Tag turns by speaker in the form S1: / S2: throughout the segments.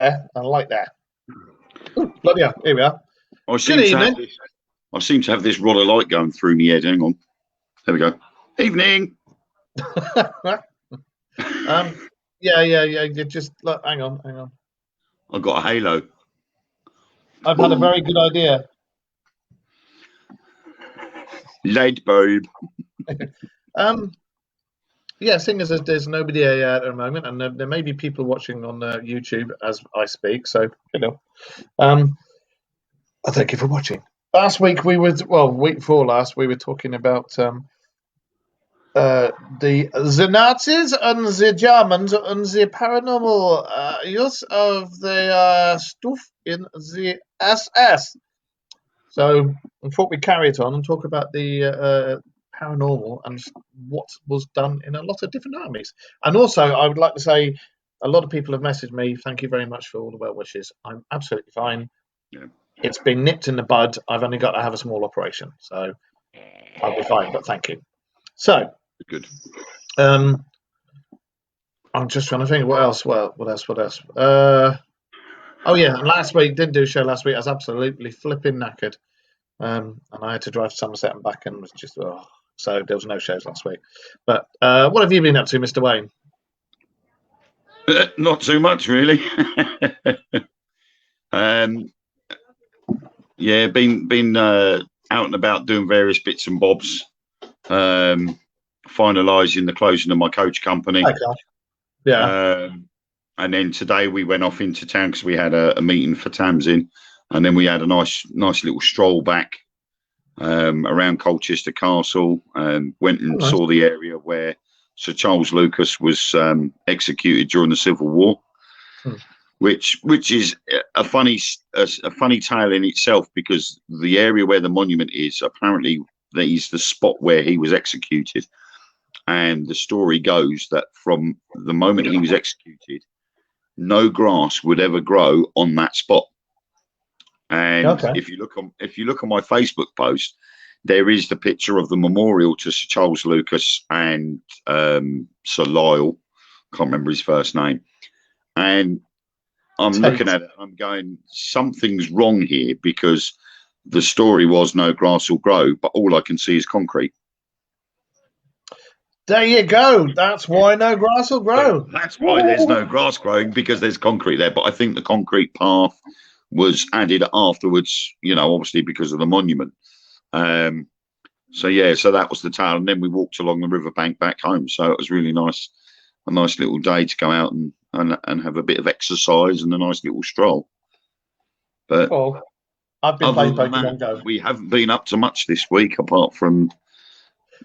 S1: I like that. Ooh, bloody hell, here we are.
S2: I
S1: Good
S2: seem to have
S1: evening.
S2: this. I seem to have this rod of light going through my head. Hang on. There we go. Evening.
S1: Yeah. You just look, hang on.
S2: I've got a halo.
S1: I've had a very good idea.
S2: Lead bulb.
S1: Yeah, seeing as there's nobody here at the moment, and there may be people watching on YouTube as I speak, so I thank you for watching. Last week week before last we were talking about the Nazis and the Germans and the paranormal use of the stuff in the SS. So I thought we'd carry it on and talk about the paranormal and what was done in a lot of different armies. And also, I would like to say a lot of people have messaged me. Thank you very much for all the well wishes. I'm absolutely fine.
S2: Yeah.
S1: It's been nipped in the bud. I've only got to have a small operation, so I'll be fine. But thank you. So,
S2: Good.
S1: I'm just trying to think what else. Well, what else? Oh yeah, last week didn't do a show last week. I was absolutely flipping knackered, and I had to drive to Somerset and back, and was just so there was no shows last week. But what have you been up to, Mr. Wayne?
S2: Not too much, really. Yeah, been out and about doing various bits and bobs. Finalising the closing of my coach company.
S1: Okay. Yeah.
S2: And then today we went off into town because we had a meeting for Tamsin, and then we had a nice little stroll back around Colchester Castle, and went and saw the area where Sir Charles Lucas was executed during the Civil War, which is a funny tale in itself, because the area where the monument is, apparently that is the spot where he was executed, and the story goes that from the moment he was executed, no grass would ever grow on that spot. And if you look on my Facebook post, there is the picture of the memorial to Sir Charles Lucas and Sir Lyle. Can't remember his first name. And I'm looking at it and I'm going, something's wrong here, because the story was no grass will grow, but all I can see is concrete.
S1: There you go. That's why no grass will grow.
S2: So that's why there's no grass growing, because there's concrete there. But I think the concrete path was added afterwards, obviously because of the monument. So that was the tale. And then we walked along the riverbank back home. So it was really nice, a nice little day to go out and have a bit of exercise and a nice little stroll. But
S1: I've been playing Pokemon Go.
S2: We haven't been up to much this week, apart from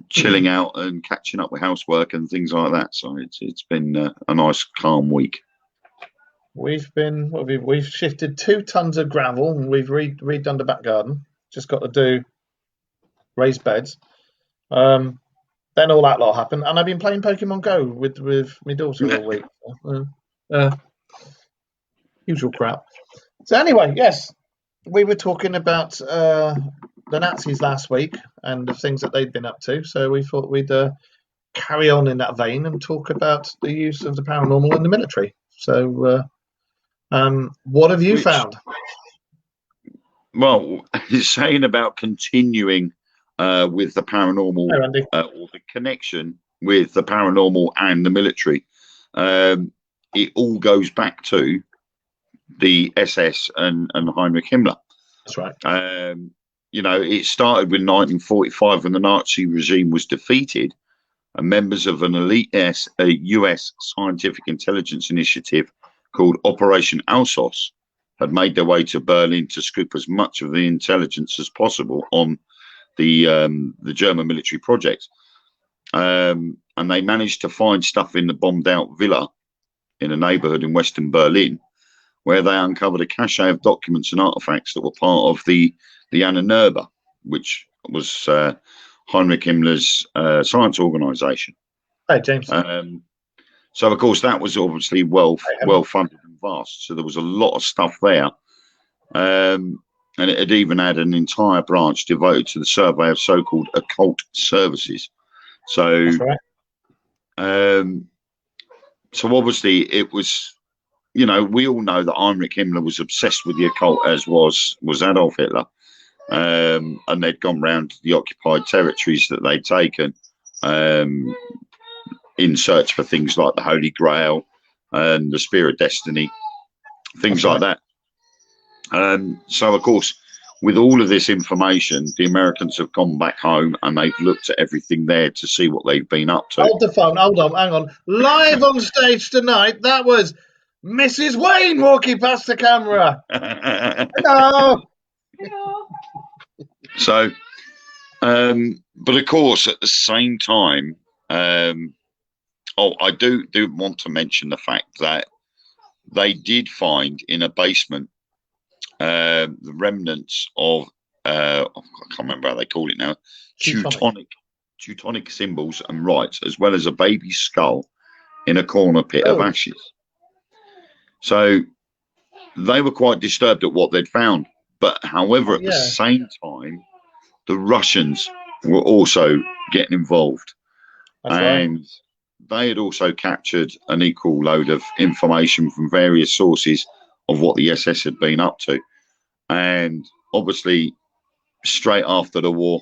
S2: chilling out and catching up with housework and things like that. So it's been a nice calm week.
S1: We've shifted 2 tons of gravel, and we've redone the back garden. Just got to do raised beds. Then all that lot happened, and I've been playing Pokemon Go with my daughter all week. Usual crap. So anyway, yes, we were talking about the Nazis last week and the things that they'd been up to. So we thought we'd carry on in that vein and talk about the use of the paranormal in the military. So what have you found?
S2: Well, he's saying about continuing with the paranormal, or the connection with the paranormal and the military. It all goes back to the SS and Heinrich Himmler.
S1: That's right.
S2: It started with 1945 when the Nazi regime was defeated, and members of an elite US scientific intelligence initiative called Operation Alsos had made their way to Berlin to scoop as much of the intelligence as possible on the German military project. And they managed to find stuff in the bombed out villa in a neighborhood in Western Berlin, where they uncovered a cache of documents and artifacts that were part of the Ahnenerbe, which was Heinrich Himmler's science organization.
S1: Hey, James.
S2: So, of course, that was obviously well funded and vast. So there was a lot of stuff there. And it had even had an entire branch devoted to the survey of so-called occult services. So,
S1: that's right.
S2: So obviously it was you know, we all know that Heinrich Himmler was obsessed with the occult, as was Adolf Hitler. And they'd gone round the occupied territories that they'd taken in search for things like the Holy Grail and the Spear of Destiny, things like that. So, of course, with all of this information, the Americans have gone back home and they've looked at everything there to see what they've been up to.
S1: Hold the phone. Hold on. Hang on. Live on stage tonight, that was Mrs. Wayne walking past the camera. Hello.
S2: So, but of course, at the same time, I do want to mention the fact that they did find in a basement the remnants of I can't remember how they call it now, Teutonic symbols and rites, as well as a baby's skull in a corner pit of ashes. So they were quite disturbed at what they'd found. But however, at the same time, the Russians were also getting involved. And they had also captured an equal load of information from various sources of what the SS had been up to. And obviously, straight after the war,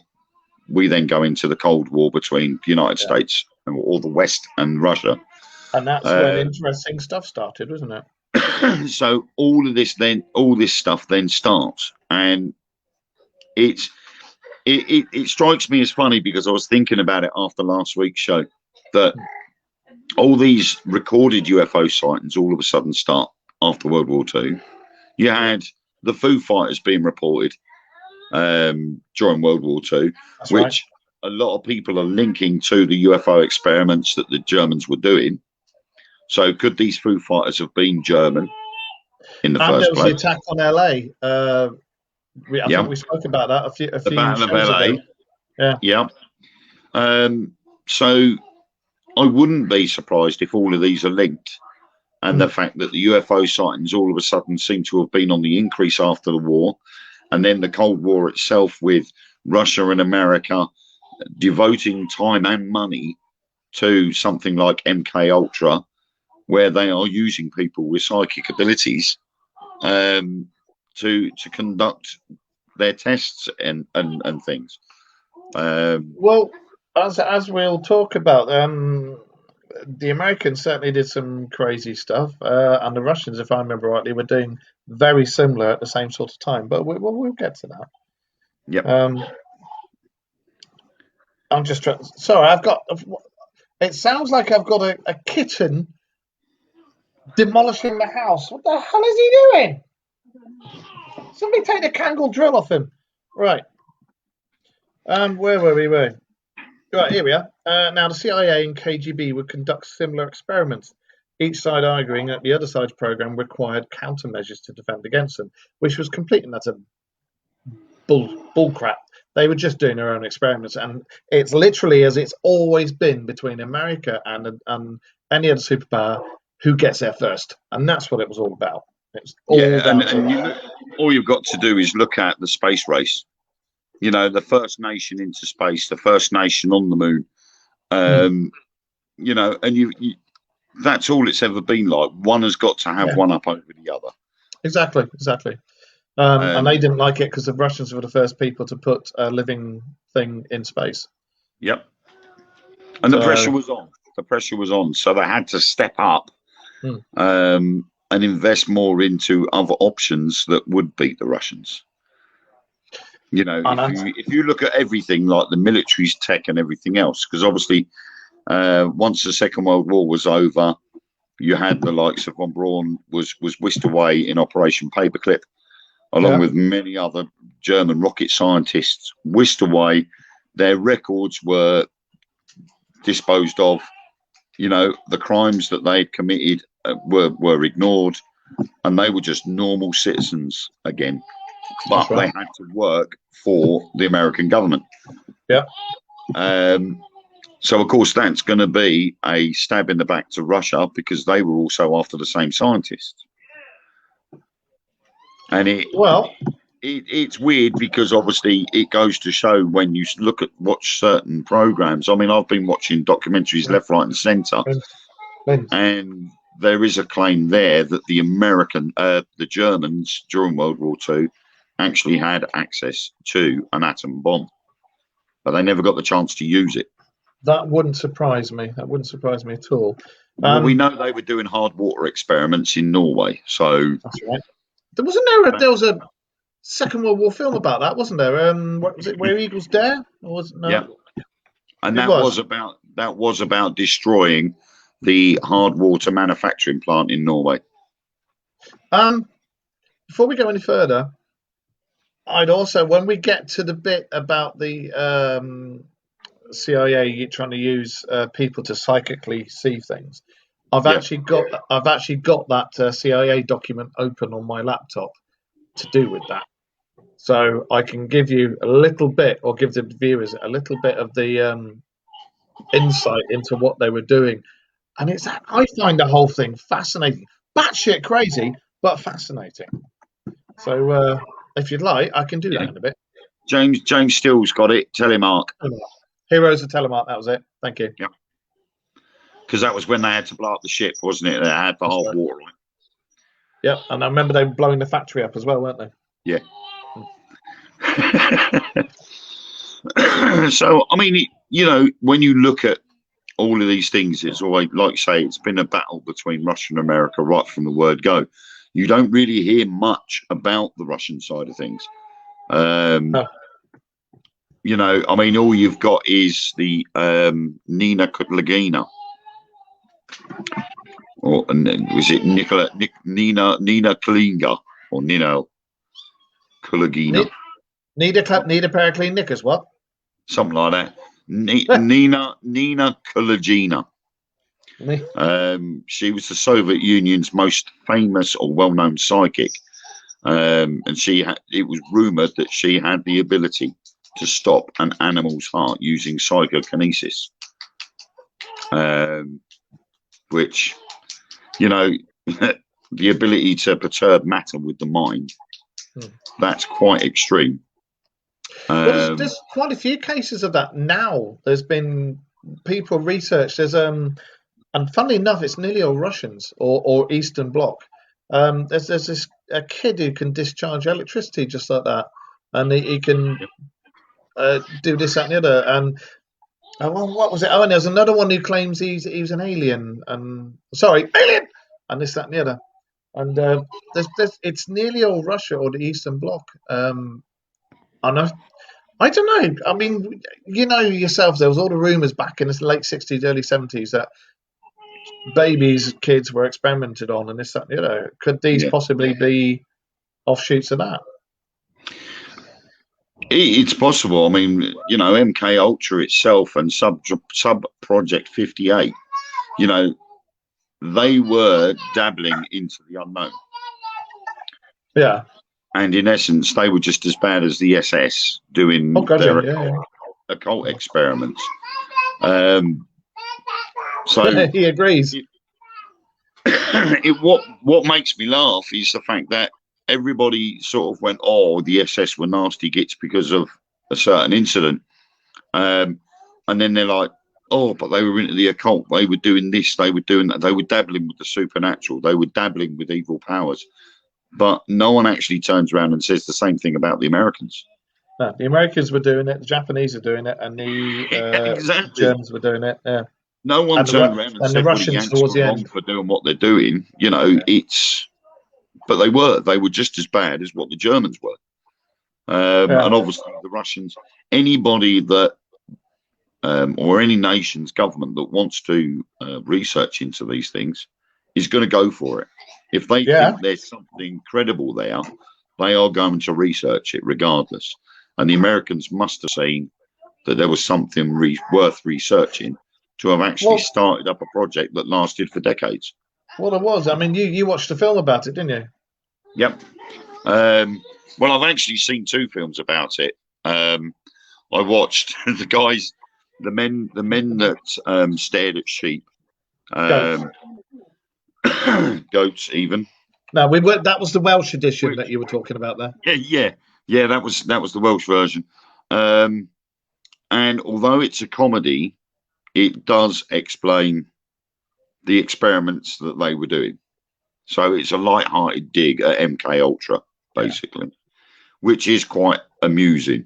S2: we then go into the Cold War between the United States or the West and Russia.
S1: And that's when interesting stuff started, wasn't it?
S2: So all this stuff then starts, and it strikes me as funny because I was thinking about it after last week's show that all these recorded UFO sightings all of a sudden start after World War II. You had the Foo Fighters being reported during World War II, which a lot of people are linking to the UFO experiments that the Germans were doing. So could these Foo Fighters have been German in the first place?
S1: And there was the attack on LA. I think we spoke about that a few
S2: the Battle of LA.
S1: Ago. Yeah.
S2: So I wouldn't be surprised if all of these are linked. And the fact that the UFO sightings all of a sudden seem to have been on the increase after the war. And then the Cold War itself, with Russia and America devoting time and money to something like MK Ultra, where they are using people with psychic abilities to conduct their tests and things.
S1: Well, as we'll talk about, the Americans certainly did some crazy stuff, and the Russians, if I remember rightly, were doing very similar at the same sort of time. But we'll get to that.
S2: Yep.
S1: I'm just trying. Sorry, it sounds like I've got a kitten demolishing the house. What the hell is he doing? Somebody take the Kangol drill off him. Right. Where were we? Right, here we are. Now, the CIA and KGB would conduct similar experiments, each side arguing that the other side's program required countermeasures to defend against them, which was complete and utter bull crap. They were just doing their own experiments, and it's literally as it's always been between America and any other superpower, who gets there first, and that's what it was all about. It's all
S2: all you've got to do is look at the space race. The first nation into space, the first nation on the moon. And that's all it's ever been like. One has got to have one up over the other.
S1: Exactly. And they didn't like it because the Russians were the first people to put a living thing in space.
S2: Yep. And the pressure was on. So they had to step up and invest more into other options that would beat the Russians. If you look at everything like the military's tech and everything else, because obviously once the Second World War was over, you had the likes of von Braun was whisked away in Operation Paperclip, along with many other German rocket scientists whisked away. Their records were disposed of. The crimes that they had committed were ignored, and they were just normal citizens again. But they had to work for the American government.
S1: Yeah.
S2: So, of course, that's going to be a stab in the back to Russia because they were also after the same scientists. And it's weird because obviously it goes to show when you watch certain programs. I mean, I've been watching documentaries left, right, and centre, and there is a claim there that the Germans during World War II actually had access to an atom bomb, but they never got the chance to use it.
S1: That wouldn't surprise me. That wouldn't surprise me at all.
S2: Well, we know they were doing hard water experiments in Norway, so
S1: that's right. There was a Second World War film about that, wasn't there? What was it? Where Eagles Dare? Or was it? No?
S2: Yeah, and that was about destroying the hard water manufacturing plant in Norway.
S1: Before we go any further, I'd also, when we get to the bit about the CIA trying to use people to psychically see things, I've actually got that CIA document open on my laptop to do with that. So I can give you a little bit, or give the viewers a little bit of the insight into what they were doing. And I find the whole thing fascinating. Batshit crazy, but fascinating. So if you'd like, I can do that in a bit.
S2: James Steele's got it. Telemark.
S1: Heroes of Telemark, that was it. Thank you.
S2: Yeah. Because that was when they had to blow up the ship, wasn't it? They had the hard water on it.
S1: Yeah, and I remember they were blowing the factory up as well, weren't they?
S2: Yeah. So, I mean, when you look at all of these things, it's always, like you say, it's been a battle between Russia and America right from the word go. You don't really hear much about the Russian side of things. I mean, all you've got is the Nina Kutlagina. Was it Nina Kalinga or Nina Kulagina?
S1: Need a pair of clean knickers, what?
S2: Something like that. Nina Kulagina. She was the Soviet Union's most famous or well-known psychic, and it was rumored that she had the ability to stop an animal's heart using psychokinesis, which, the ability to perturb matter with the mind, that's quite extreme.
S1: There's quite a few cases of that now. There's been people research. There's and funnily enough, it's nearly all Russians or Eastern Bloc. There's a kid who can discharge electricity just like that, and he can do this, that, and the other. And what was it? Oh, and there's another one who claims he's an alien, alien, and this, that, and the other. And it's nearly all Russia or the Eastern Bloc. I don't know. I mean, yourself, there was all the rumours back in the late 60s, early 70s that kids were experimented on, and this, that, and the other. Could these possibly be offshoots of that?
S2: It's possible. I mean, MK Ultra itself and Sub Project 58, they were dabbling into the unknown. Yeah. And in essence, they were just as bad as the SS doing their occult experiments. So
S1: he agrees.
S2: What makes me laugh is the fact that everybody sort of went, "Oh, the SS were nasty gits because of a certain incident," and then they're like, "Oh, but they were into the occult. They were doing this. They were doing that. They were dabbling with the supernatural. They were dabbling with evil powers." But no one actually turns around and says the same thing about the Americans.
S1: No, the Americans were doing it, the Japanese are doing it, and the Germans were doing it. Yeah.
S2: No one turned around and said the Russians were wrong for doing what they're doing. But they were just as bad as what the Germans were. And obviously the Russians, anybody that, or any nation's government that wants to research into these things is going to go for it. If they think there's something credible there, they are going to research it regardless. And the Americans must have seen that there was something worth researching to have actually started up a project that lasted for decades.
S1: Well, it was. I mean, you watched a film about it, didn't you?
S2: Yep. Well, I've actually seen 2 films about it. I watched the men that stared at sheep. Goats even.
S1: No, that was the Welsh edition that you were talking about there.
S2: Yeah. That was the Welsh version. And although it's a comedy, it does explain the experiments that they were doing. So it's a light-hearted dig at MK Ultra, basically, which is quite amusing.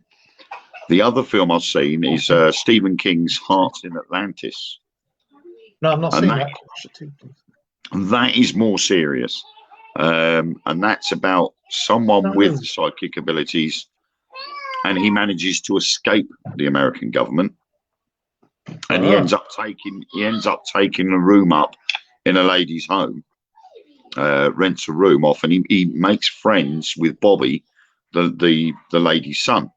S2: The other film I've seen is Stephen King's Hearts in Atlantis.
S1: No, I've not seen that.
S2: That is more serious. And that's about someone with psychic abilities, and he manages to escape the American government. And he ends up taking a room up in a lady's home, rents a room off, and he makes friends with Bobby, the lady's son.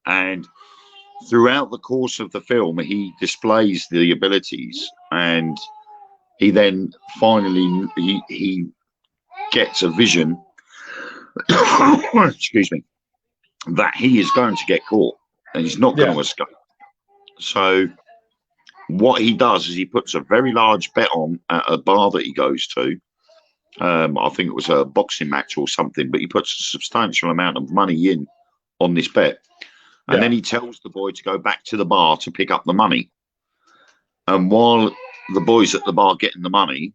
S2: And throughout the course of the film, he displays the abilities, and he then finally he gets a vision excuse me, that he is going to get caught and he's not going to escape. So what he does is he puts a very large bet on at a bar that he goes to. I think it was a boxing match or something, but he puts a substantial amount of money in on this bet. And then he tells the boy to go back to the bar to pick up the money. And while the boy's at the bar getting the money,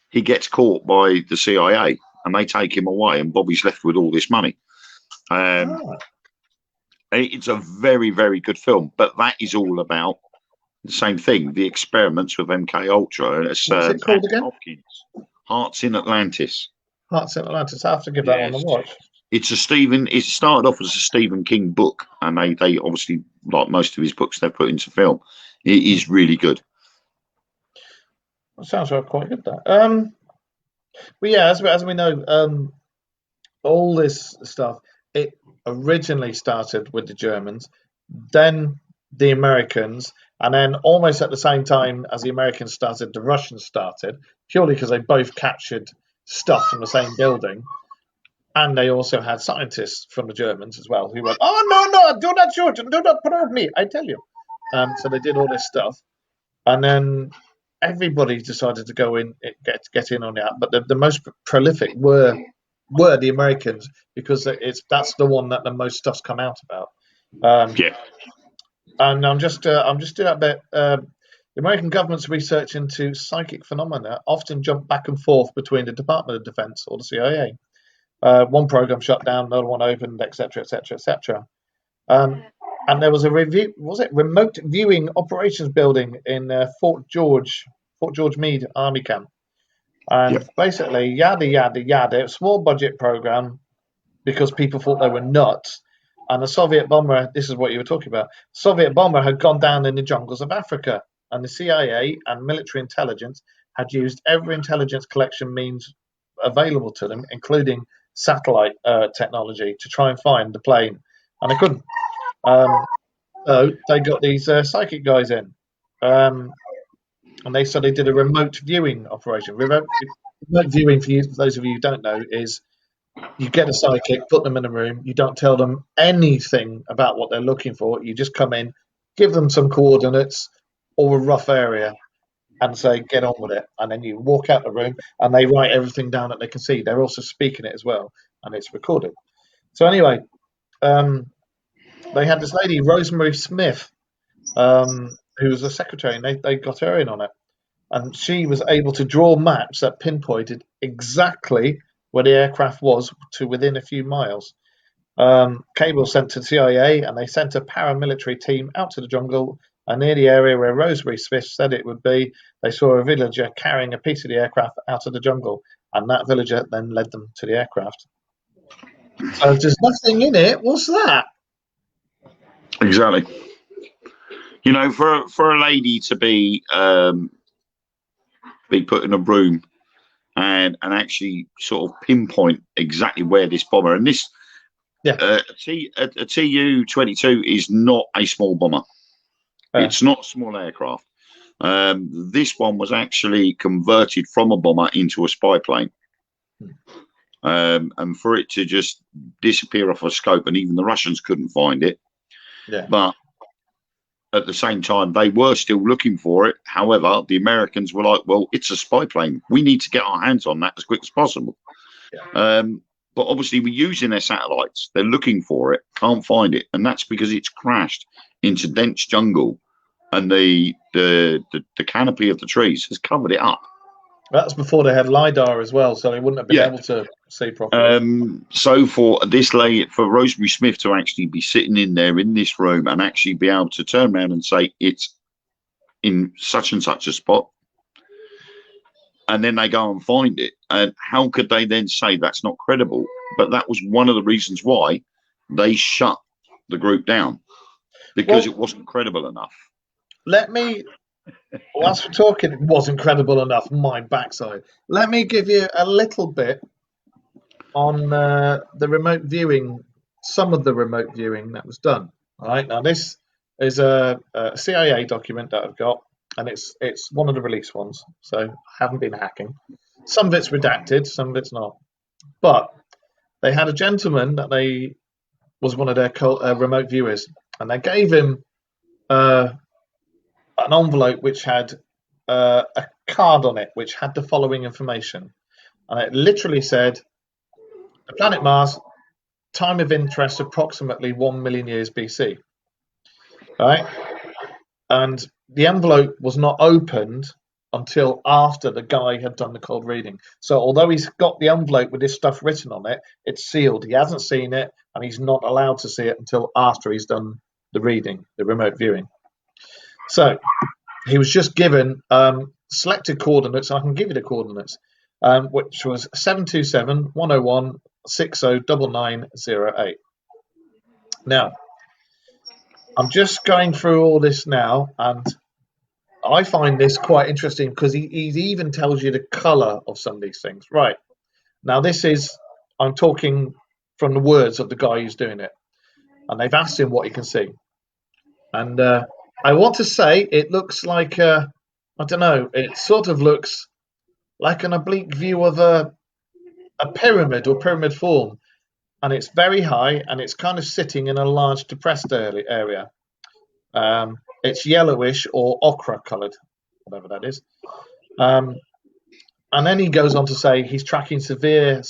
S2: he gets caught by the CIA and they take him away, and Bobby's left with all this money. It's a very, very good film, but that is all about the same thing, the experiments with MK Ultra. What's
S1: it called again?
S2: Hopkins. Hearts in Atlantis.
S1: Hearts in Atlantis. I have to give that one a watch.
S2: It started off as a Stephen King book, and they obviously, like most of his books, they've put into film. It is really good.
S1: That sounds quite good, that. But yeah, as we know, all this stuff, it originally started with the Germans, then the Americans, and then almost at the same time as the Americans started, the Russians started, purely because they both captured stuff from the same building. And they also had scientists from the Germans as well who went, "Oh, no, do not shoot, do not probe me, I tell you." So they did all this stuff. And then everybody decided to go in, get in on that. But the most prolific were the Americans, because that's the one that the most stuff's come out about. And I'm just doing that bit. The American government's research into psychic phenomena often jump back and forth between the Department of Defense or the CIA. One program shut down, another one opened, etc., etc., etc. And there was a remote viewing operations building in Fort George Meade Army Camp. And basically, yada, yada, yada, small budget program because people thought they were nuts. And the Soviet bomber, this is what you were talking about, Soviet bomber had gone down in the jungles of Africa. And the CIA and military intelligence had used every intelligence collection means available to them, including satellite technology, to try and find the plane. And they couldn't. So they got these psychic guys in. And they did a remote viewing operation. Remote viewing, for those of you who don't know, is you get a psychic, put them in a room, you don't tell them anything about what they're looking for. You just come in, give them some coordinates or a rough area, and say, get on with it. And then you walk out the room, and they write everything down that they can see. They're also speaking it as well, and it's recorded. So anyway, they had this lady, Rosemary Smith, who was a secretary, and they got her in on it. And she was able to draw maps that pinpointed exactly where the aircraft was to within a few miles. Cable sent to the CIA, and they sent a paramilitary team out to the jungle, and near the area where Rosemary Smith said it would be, they saw a villager carrying a piece of the aircraft out of the jungle, and that villager then led them to the aircraft. So if there's nothing in it, what's that?
S2: Exactly. You know, for a lady to be put in a room and actually sort of pinpoint exactly where this bomber, and this a Tu-22 is not a small bomber. It's not a small aircraft. This one was actually converted from a bomber into a spy plane. And for it to just disappear off a scope, and even the Russians couldn't find it. But at the same time, they were still looking for it. However, the Americans were like, well, it's a spy plane. We need to get our hands on that as quick as possible. But obviously, we're using their satellites. They're looking for it, can't find it. And that's because it's crashed into dense jungle and the canopy of the trees has covered it up.
S1: That's before they had LiDAR as well, so they wouldn't have been able to see properly.
S2: So for Rosemary Smith to actually be sitting in there in this room and actually be able to turn around and say it's in such and such a spot, and then they go and find it, and how could they then say that's not credible? But that was one of the reasons why they shut the group down, because it wasn't credible enough.
S1: Whilst we're talking, it wasn't credible enough, my backside. Let me give you a little bit on the remote viewing, some of the remote viewing that was done. All right, now this is a CIA document that I've got, and it's one of the released ones, so I haven't been hacking. Some of it's redacted, some of it's not. But they had a gentleman that was one of their remote viewers, and they gave him an envelope which had a card on it which had the following information, and it literally said, "The planet Mars, time of interest approximately 1 million years BC." Right, and the envelope was not opened until after the guy had done the cold reading. So although he's got the envelope with this stuff written on it, it's sealed. He hasn't seen it, and he's not allowed to see it until after he's done the reading, the remote viewing. So he was just given selected coordinates. I can give you the coordinates, which was 727-101-609908. Now, I'm just going through all this now, and I find this quite interesting because he even tells you the colour of some of these things. Right. Now, I'm talking from the words of the guy who's doing it, and they've asked him what he can see. And I want to say it looks like, I don't know, it sort of looks like an oblique view of a pyramid or pyramid form. And it's very high, and it's kind of sitting in a large depressed area. It's yellowish or ochre coloured, whatever that is. And then he goes on to say he's tracking severe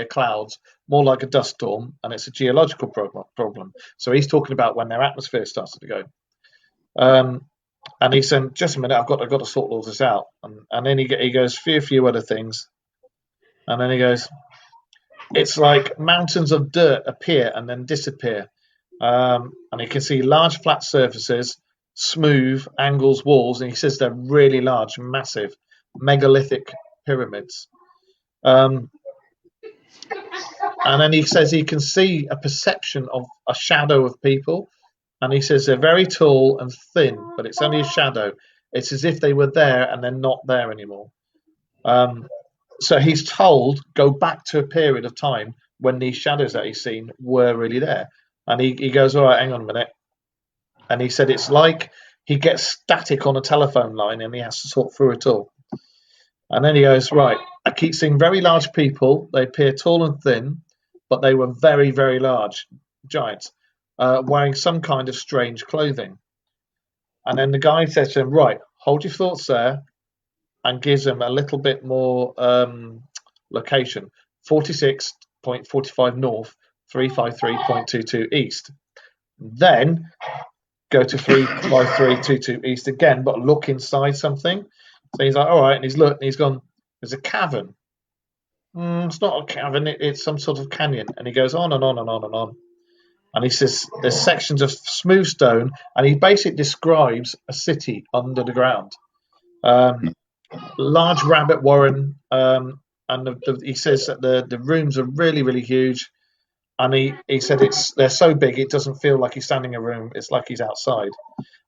S1: clouds, more like a dust storm, and it's a geological problem. So he's talking about when their atmosphere starts to go. And he said, "Just a minute, I've got to sort all this out." And then he goes few other things, and then he goes, "It's like mountains of dirt appear and then disappear." And you can see large flat surfaces, smooth angles, walls, and he says they're really large, massive, megalithic pyramids. And then he says he can see a perception of a shadow of people, and he says they're very tall and thin, but it's only a shadow. It's as if they were there and they're not there anymore. So he's told, go back to a period of time when these shadows that he's seen were really there. And he goes, all right, hang on a minute. And he said it's like he gets static on a telephone line and he has to sort through it all. And then he goes, right, I keep seeing very large people. They appear tall and thin, but they were very, very large, giants, wearing some kind of strange clothing. And then the guy says to him, right, hold your thoughts there, and gives him a little bit more location, 46.45 north, 353.22 east. Then go to 353.22 east again, but look inside something. So he's like, all right, and he's looked, and he's gone, there's a cavern. It's not a cavern, it's some sort of canyon. And he goes on and on and on and on. And he says there's sections of smooth stone, and he basically describes a city under the ground. Large rabbit warren, and he says that the rooms are really, really huge. And he said they're so big it doesn't feel like he's standing in a room, it's like he's outside.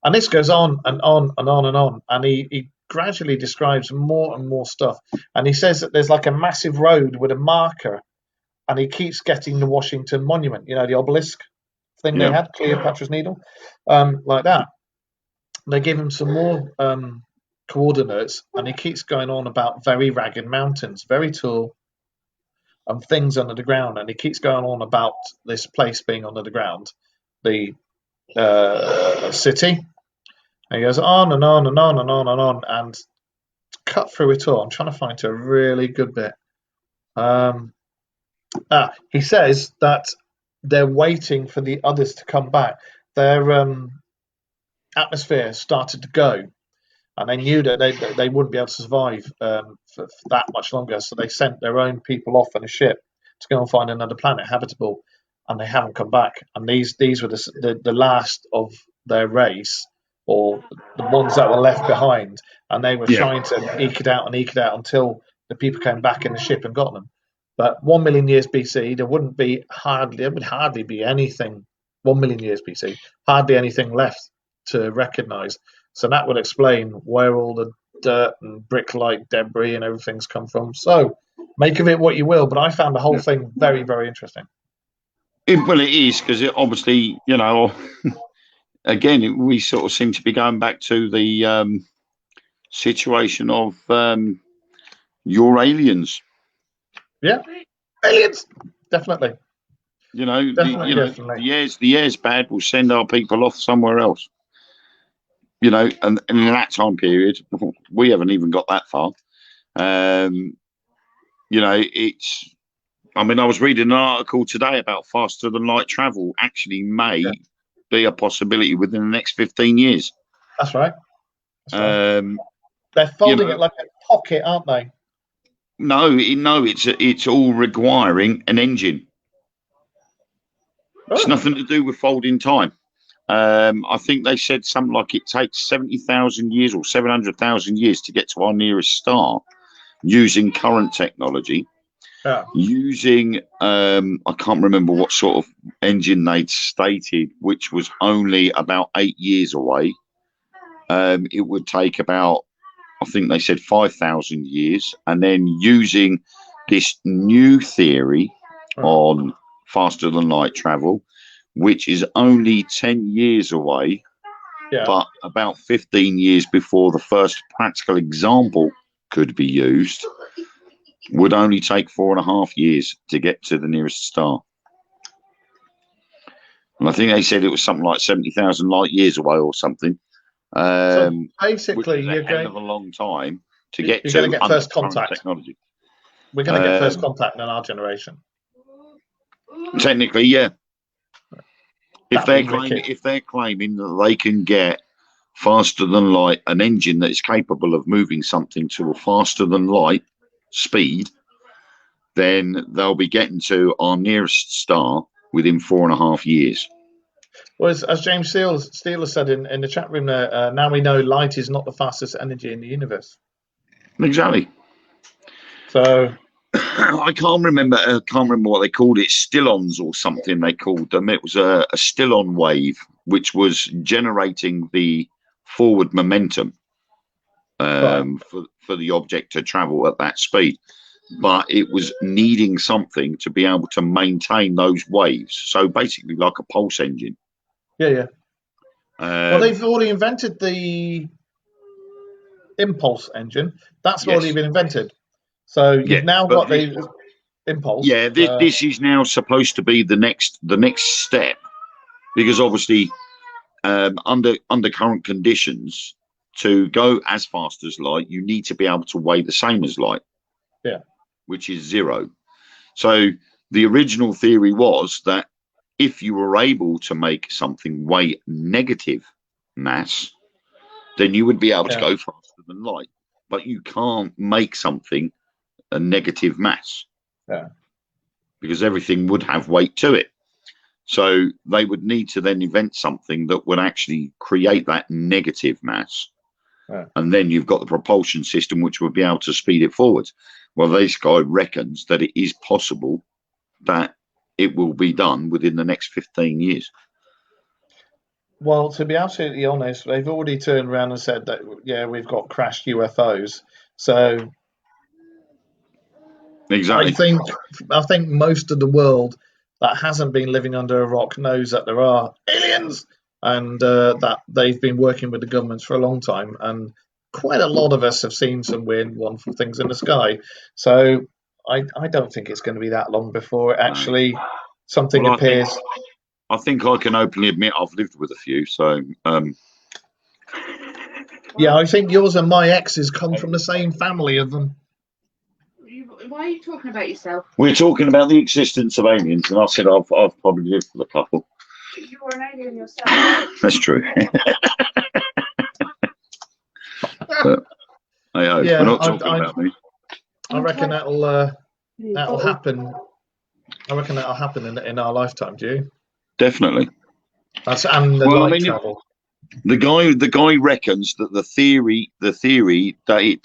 S1: And this goes on and on and on and on. And he gradually describes more and more stuff. And he says that there's like a massive road with a marker, and he keeps getting the Washington Monument, you know, the obelisk thing they had, Cleopatra's Needle, like that. They give him some more coordinates, and he keeps going on about very ragged mountains, very tall, and things under the ground. And he keeps going on about this place being under the ground, the city. And he goes on and on and on and on and on, and cut through it all. I'm trying to find a really good bit. He says that they're waiting for the others to come back. They're atmosphere started to go, and they knew that they wouldn't be able to survive for that much longer. So they sent their own people off in a ship to go and find another planet habitable, and they haven't come back. And these were the last of their race, or the ones that were left behind, and they were trying to eke it out until the people came back in the ship and got them. But 1 million years BC, there would hardly be anything. 1 million years BC, hardly anything left to recognise. So that would explain where all the dirt and brick-like debris and everything's come from. So make of it what you will, but I found the whole thing very, very interesting.
S2: Well, it is, because it obviously, again, we sort of seem to be going back to the situation of your aliens.
S1: Yeah, aliens, definitely.
S2: Definitely. The air's bad. We'll send our people off somewhere else. And in that time period, we haven't even got that far. It's. I mean, I was reading an article today about faster than light travel actually may be a possibility within the next 15 years.
S1: That's right. They're folding it like a pocket, aren't they?
S2: No, it's all requiring an engine. It's nothing to do with folding time. I think they said something like it takes 70,000 years or 700,000 years to get to our nearest star using current technology.
S1: Yeah.
S2: Using, I can't remember what sort of engine they'd stated, which was only about 8 years away. It would take about, I think they said 5,000 years. And then using this new theory on faster than light travel, which is only 10 years away, but about 15 years before the first practical example could be used, would only take 4.5 years to get to the nearest star. And I think they said it was something like 70,000 light years away or something.
S1: So basically,
S2: you're going of a long time to get
S1: to get first contact.
S2: Technology.
S1: We're going to get first contact in our generation.
S2: Technically, yeah. If they're claiming that they can get faster than light, an engine that is capable of moving something to a faster than light speed, then they'll be getting to our nearest star within 4.5 years.
S1: Well, as James Steele said in the chat room there, now we know light is not the fastest energy in the universe.
S2: Exactly.
S1: So
S2: I can't remember what they called it, Stillons or something they called them. It was a Stillon wave, which was generating the forward momentum for the object to travel at that speed. But it was needing something to be able to maintain those waves. So basically like a pulse engine.
S1: Yeah. Well, they've already invented the impulse engine. That's already been invented. So you've now got the impulse.
S2: Yeah, this is now supposed to be the next step, because obviously under current conditions, to go as fast as light, you need to be able to weigh the same as light.
S1: Yeah.
S2: Which is 0. So the original theory was that if you were able to make something weigh negative mass, then you would be able to go faster than light. But you can't make something a negative mass.
S1: Yeah.
S2: Because everything would have weight to it. So they would need to then invent something that would actually create that negative mass.
S1: Yeah.
S2: And then you've got the propulsion system, which would be able to speed it forward. Well, this guy reckons that it is possible that it will be done within the next 15 years.
S1: Well, to be absolutely honest, they've already turned around and said that, we've got crashed UFOs. So
S2: exactly.
S1: I think most of the world that hasn't been living under a rock knows that there are aliens, and that they've been working with the governments for a long time. And quite a lot of us have seen some weird, wonderful things in the sky. So I don't think it's going to be that long before actually something appears.
S2: I think I can openly admit I've lived with a few. So
S1: yeah, I think yours and my exes come from the same family of them.
S3: Why are you talking about yourself?
S2: We're talking about the existence of aliens, and I said I've probably lived with a couple.
S3: you were an alien yourself.
S2: That's true. But, hey,
S1: Yeah,
S2: we're not talking about me.
S1: I reckon that'll happen. I reckon that'll happen in our lifetime. Do you?
S2: Definitely.
S1: And the light travel.
S2: The guy reckons that the theory that it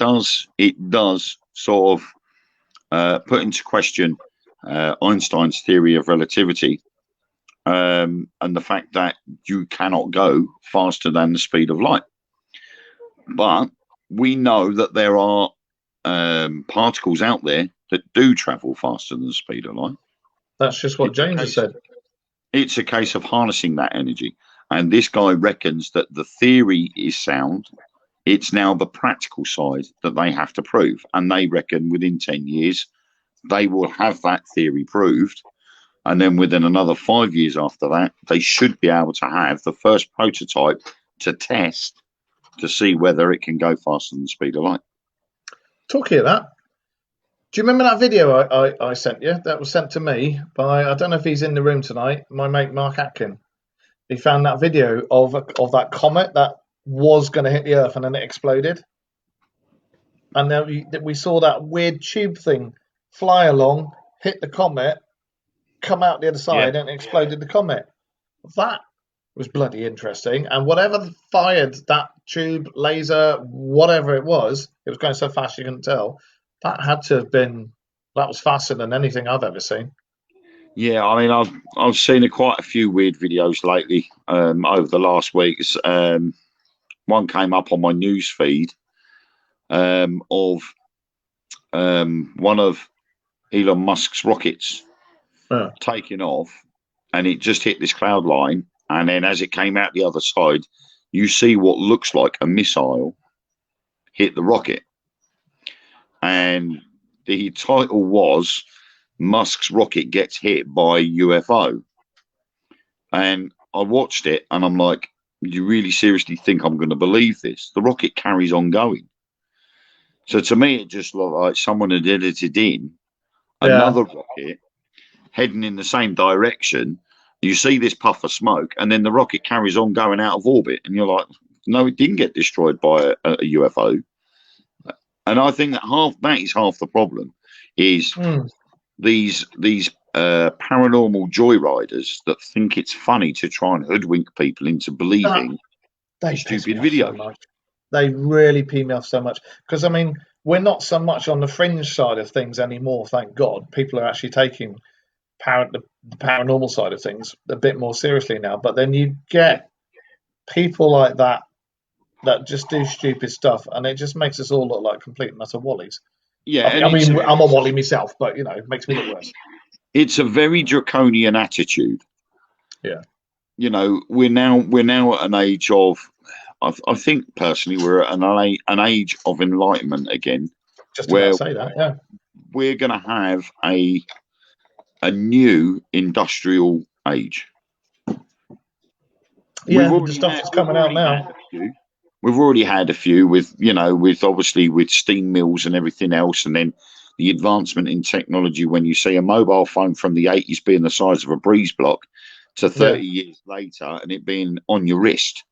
S2: does sort of put into question Einstein's theory of relativity, and the fact that you cannot go faster than the speed of light. But we know that there are particles out there that do travel faster than the speed of light.
S1: That's just what James has said.
S2: It's a case of harnessing that energy. And this guy reckons that the theory is sound. It's now the practical side that they have to prove. And they reckon within 10 years, they will have that theory proved. And then within another 5 years after that, they should be able to have the first prototype to test to see whether it can go faster than the speed of light.
S1: Talking of that, do you remember that video I sent you? That was sent to me by, I don't know if he's in the room tonight, my mate Mark Atkin. He found that video of that comet that was going to hit the Earth and then it exploded. And then we saw that weird tube thing fly along, hit the comet, come out the other side, and exploded the comet. That was bloody interesting. And whatever fired that tube, laser, whatever it was going so fast you couldn't tell. That was faster than anything I've ever seen. Yeah,
S2: I mean, I've seen quite a few weird videos lately over the last weeks. One came up on my news feed of one of Elon Musk's rockets taking off, and it just hit this cloud line. And then as it came out the other side, you see what looks like a missile hit the rocket. And the title was Musk's rocket gets hit by UFO. And I watched it and I'm like, you really seriously think I'm going to believe this? The rocket carries on going. So to me, it just looked like someone had edited in another rocket heading in the same direction. You see this puff of smoke and then the rocket carries on going out of orbit. And you're like, no, it didn't get destroyed by a UFO. And I think that is half the problem is these paranormal joyriders that think it's funny to try and hoodwink people into believing stupid videos.
S1: So they really pee me off so much because I mean we're not so much on the fringe side of things anymore. Thank God, people are actually taking the paranormal side of things a bit more seriously now. But then you get people like that just do stupid stuff, and it just makes us all look like complete and utter wallies.
S2: Yeah,
S1: I mean, I'm a wally myself, but you know, it makes me look worse.
S2: It's a very draconian attitude.
S1: Yeah,
S2: you know, we're now at an age of, I think personally, we're at an age of enlightenment again.
S1: Just about to say that, yeah.
S2: We're going to have a new industrial age.
S1: Yeah, the stuff that's coming out now.
S2: We've already had a few with obviously with steam mills and everything else, and then the advancement in technology when you see a mobile phone from the 80s being the size of a breeze block to 30 years later and it being on your wrist.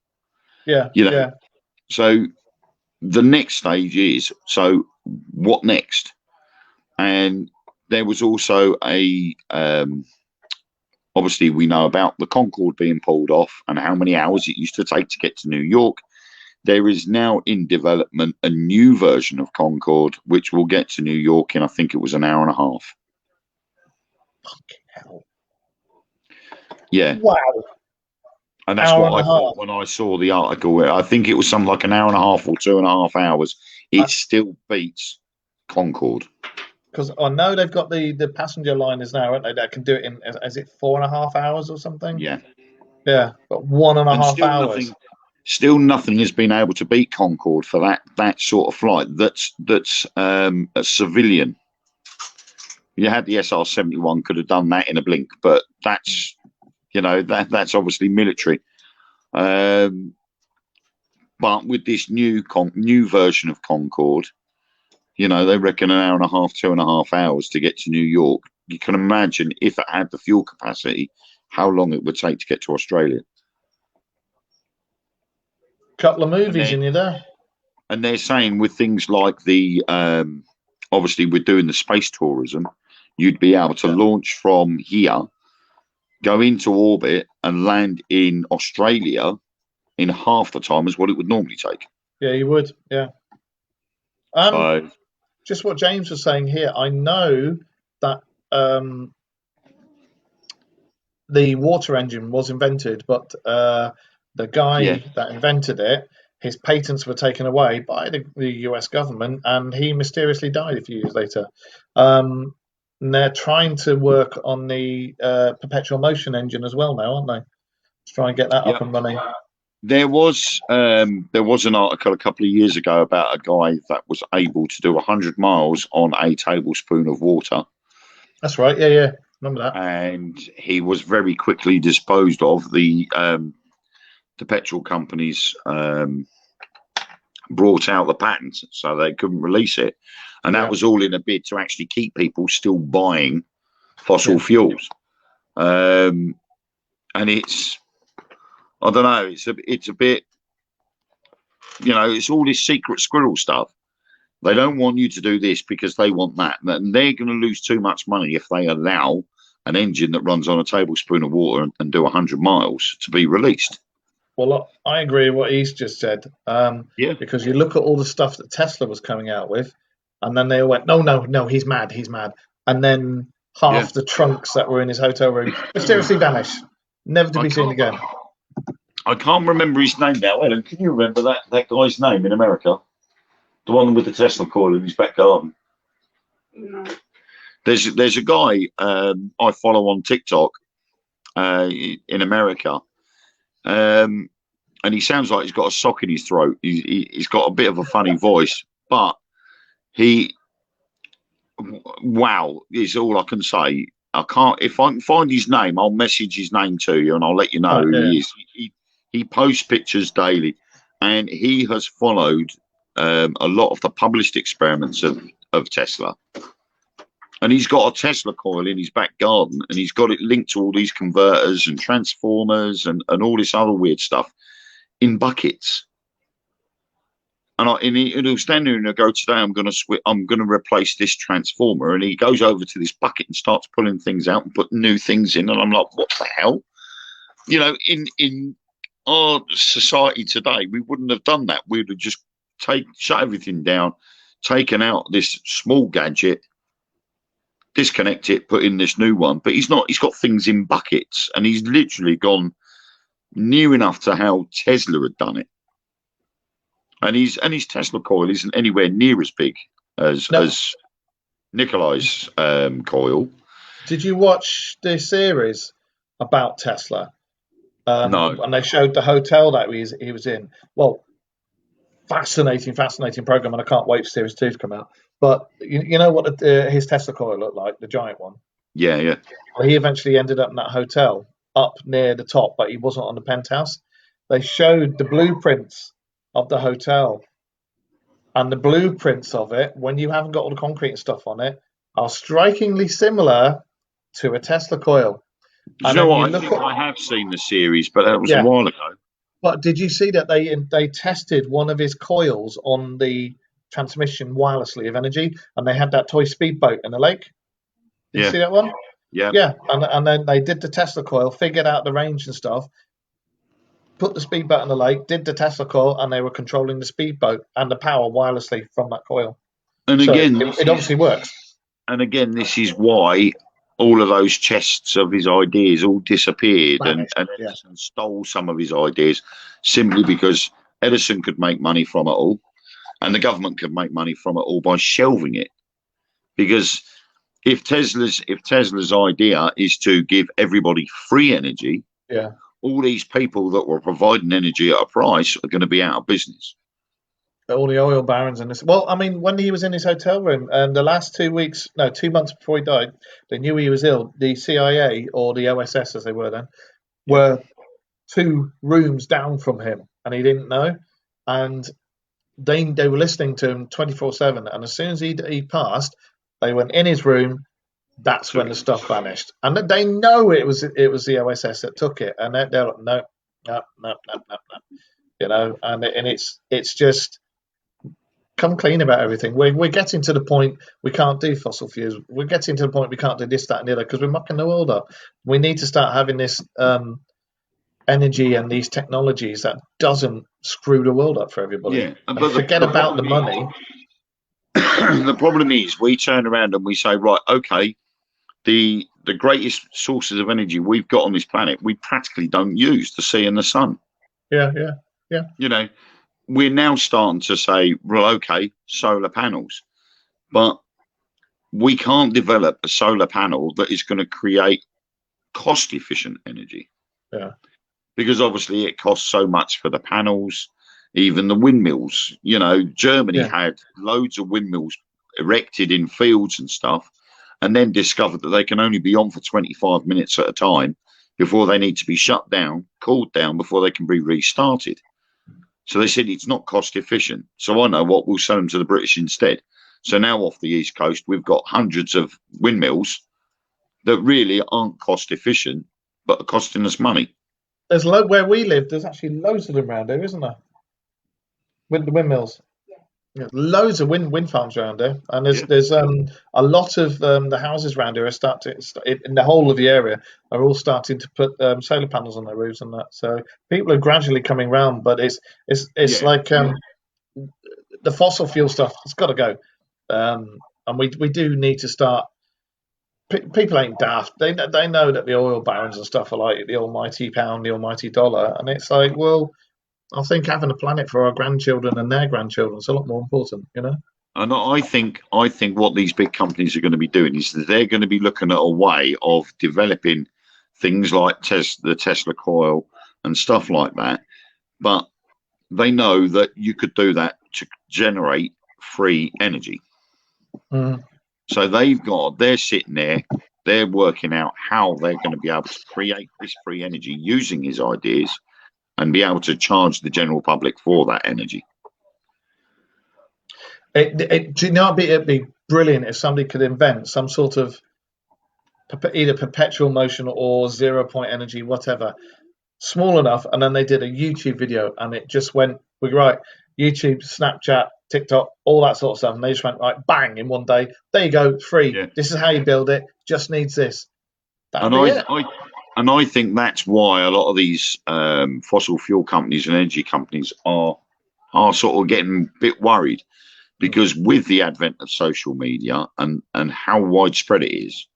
S1: Yeah.
S2: So the next stage is, so what next? And there was also obviously we know about the Concorde being pulled off and how many hours it used to take to get to New York. There is now in development a new version of Concorde, which will get to New York in, I think it was an hour and a half.
S1: Fucking hell.
S2: Yeah.
S1: Wow.
S2: And that's what I thought when I saw the article. I think it was something like an hour and a half or 2.5 hours. It still beats Concorde.
S1: Because I know they've got the passenger liners now, aren't they? That can do it in, is it 4.5 hours or something?
S2: Yeah.
S1: Yeah, but 1.5 hours.
S2: Still nothing has been able to beat Concorde for that sort of flight. That's a civilian. You had the SR-71 could have done that in a blink, but that's obviously military. But with this new version of Concorde, they reckon an hour and a half, 2.5 hours to get to New York. You can imagine if it had the fuel capacity how long it would take to get to Australia.
S1: Couple of movies in you there.
S2: And they're saying with things like the, obviously we're doing the space tourism, you'd be able to launch from here, go into orbit and land in Australia in half the time as what it would normally take.
S1: Yeah, you would. Yeah. Just what James was saying here, I know that the water engine was invented, but the guy that invented it, his patents were taken away by the US government, and he mysteriously died a few years later. And they're trying to work on the perpetual motion engine as well now, aren't they? To try and get that up and running.
S2: There was an article a couple of years ago about a guy that was able to do 100 miles on a tablespoon of water.
S1: That's right. Yeah. Remember that.
S2: And he was very quickly disposed of. The petrol companies brought out the patents, so they couldn't release it. And that was all in a bid to actually keep people still buying fossil fuels. And it's, I don't know, it's a bit, it's all this secret squirrel stuff. They don't want you to do this because they want that. And they're going to lose too much money if they allow an engine that runs on a tablespoon of water and do 100 miles to be released.
S1: Well, I agree with what he's just said. Because you look at all the stuff that Tesla was coming out with, and then they all went, no, he's mad. And then half the trunks that were in his hotel room mysteriously vanished, never to be seen again.
S2: I can't remember his name now. Ellen, can you remember that guy's name in America? The one with the Tesla coil in his back garden?
S3: No.
S2: There's a guy I follow on TikTok in America. And he sounds like he's got a sock in his throat. He's got a bit of a funny voice, but wow, is all I can say. I can't, if I can find his name, I'll message his name to you and I'll let you know who he is. He posts pictures daily, and he has followed a lot of the published experiments of Tesla. And he's got a Tesla coil in his back garden, and he's got it linked to all these converters and transformers and all this other weird stuff in buckets. And he'll stand there and he'll go, today I'm going to replace this transformer. And he goes over to this bucket and starts pulling things out and putting new things in. And I'm like, what the hell? In our society today, we wouldn't have done that. We would have just shut everything down, taken out this small gadget, disconnect it, put in this new one. But he's not. He's got things in buckets, and he's literally gone near enough to how Tesla had done it. And his Tesla coil isn't anywhere near as big as Nikolai's coil.
S1: Did you watch the series about Tesla?
S2: No.
S1: And they showed the hotel that he was in. Well, fascinating program, and I can't wait for series 2 to come out. But you know what his Tesla coil looked like, the giant one?
S2: Yeah.
S1: Well, he eventually ended up in that hotel up near the top, but he wasn't on the penthouse. They showed the blueprints of the hotel, and the blueprints of it, when you haven't got all the concrete and stuff on it, are strikingly similar to a Tesla coil.
S2: You know what? I think I have seen the series, but that was a while ago.
S1: But did you see that they tested one of his coils on the transmission wirelessly of energy, and they had that toy speedboat in the lake? Did you see that one?
S2: Yeah.
S1: And then they did the Tesla coil, figured out the range and stuff, put the speedboat in the lake, did the Tesla coil, and they were controlling the speedboat and the power wirelessly from that coil.
S2: And
S1: so
S2: again,
S1: it obviously works.
S2: And again, this is why all of those chests of his ideas all disappeared, and Edison stole some of his ideas simply because Edison could make money from it all, and the government could make money from it all by shelving it. Because if Tesla's idea is to give everybody free energy, all these people that were providing energy at a price are going to be out of business.
S1: All the oil barons and this. Well, I mean, when he was in his hotel room, and the last 2 months before he died, they knew he was ill. The CIA, or the OSS as they were then, were 2 rooms down from him, and he didn't know. And they were listening to him 24/7. And as soon as he passed, they went in his room, That's when the stuff vanished, and they know it was the OSS that took it, and they're like, no, no, no, no, no, no, you know, and it's just come clean about everything. We're getting to the point we can't do fossil fuels. We're getting to the point we can't do this, that, and the other because we're mucking the world up. We need to start having this energy and these technologies that doesn't screw the world up for everybody.
S2: Yeah,
S1: and
S2: but
S1: forget about the money.
S2: The problem is we turn around and we say, right, okay, the greatest sources of energy we've got on this planet, we practically don't use, the sea and the sun.
S1: Yeah.
S2: You know, we're now starting to say, well, okay, solar panels, but we can't develop a solar panel that is going to create cost-efficient energy.
S1: Yeah.
S2: Because obviously it costs so much for the panels, even the windmills. You know, Germany had loads of windmills erected in fields and stuff, and then discovered that they can only be on for 25 minutes at a time before they need to be shut down, cooled down before they can be restarted. So they said it's not cost efficient. So I know what, we'll sell them to the British instead. So now off the East Coast, we've got hundreds of windmills that really aren't cost efficient, but are costing us money.
S1: There's where we live. There's actually loads of them around here, isn't there? With the windmills. Yeah, loads of wind farms around here, and there's a lot of the houses around here are in the whole of the area are all starting to put solar panels on their roofs and that. So people are gradually coming round, but it's like the fossil fuel stuff. It's got to go, and we do need to start. People ain't daft. They know that the oil barons and stuff are like the almighty pound, the almighty dollar, and it's like, well, I think having a planet for our grandchildren and their grandchildren is a lot more important, you know.
S2: And I think what these big companies are going to be doing is that they're going to be looking at a way of developing things like the Tesla coil and stuff like that. But they know that you could do that to generate free energy.
S1: Mm.
S2: So they're sitting there, they're working out how they're going to be able to create this free energy using his ideas and be able to charge the general public for that energy.
S1: Do you know it'd be brilliant if somebody could invent some sort of either perpetual motion or 0 point energy, whatever, small enough, and then they did a YouTube video and it just went, YouTube, Snapchat, TikTok, all that sort of stuff, and they just went like bang in one day. There you go, free. Yeah. This is how you build it. Just needs this.
S2: And I think that's why a lot of these fossil fuel companies and energy companies are sort of getting a bit worried, because with the advent of social media and how widespread it is,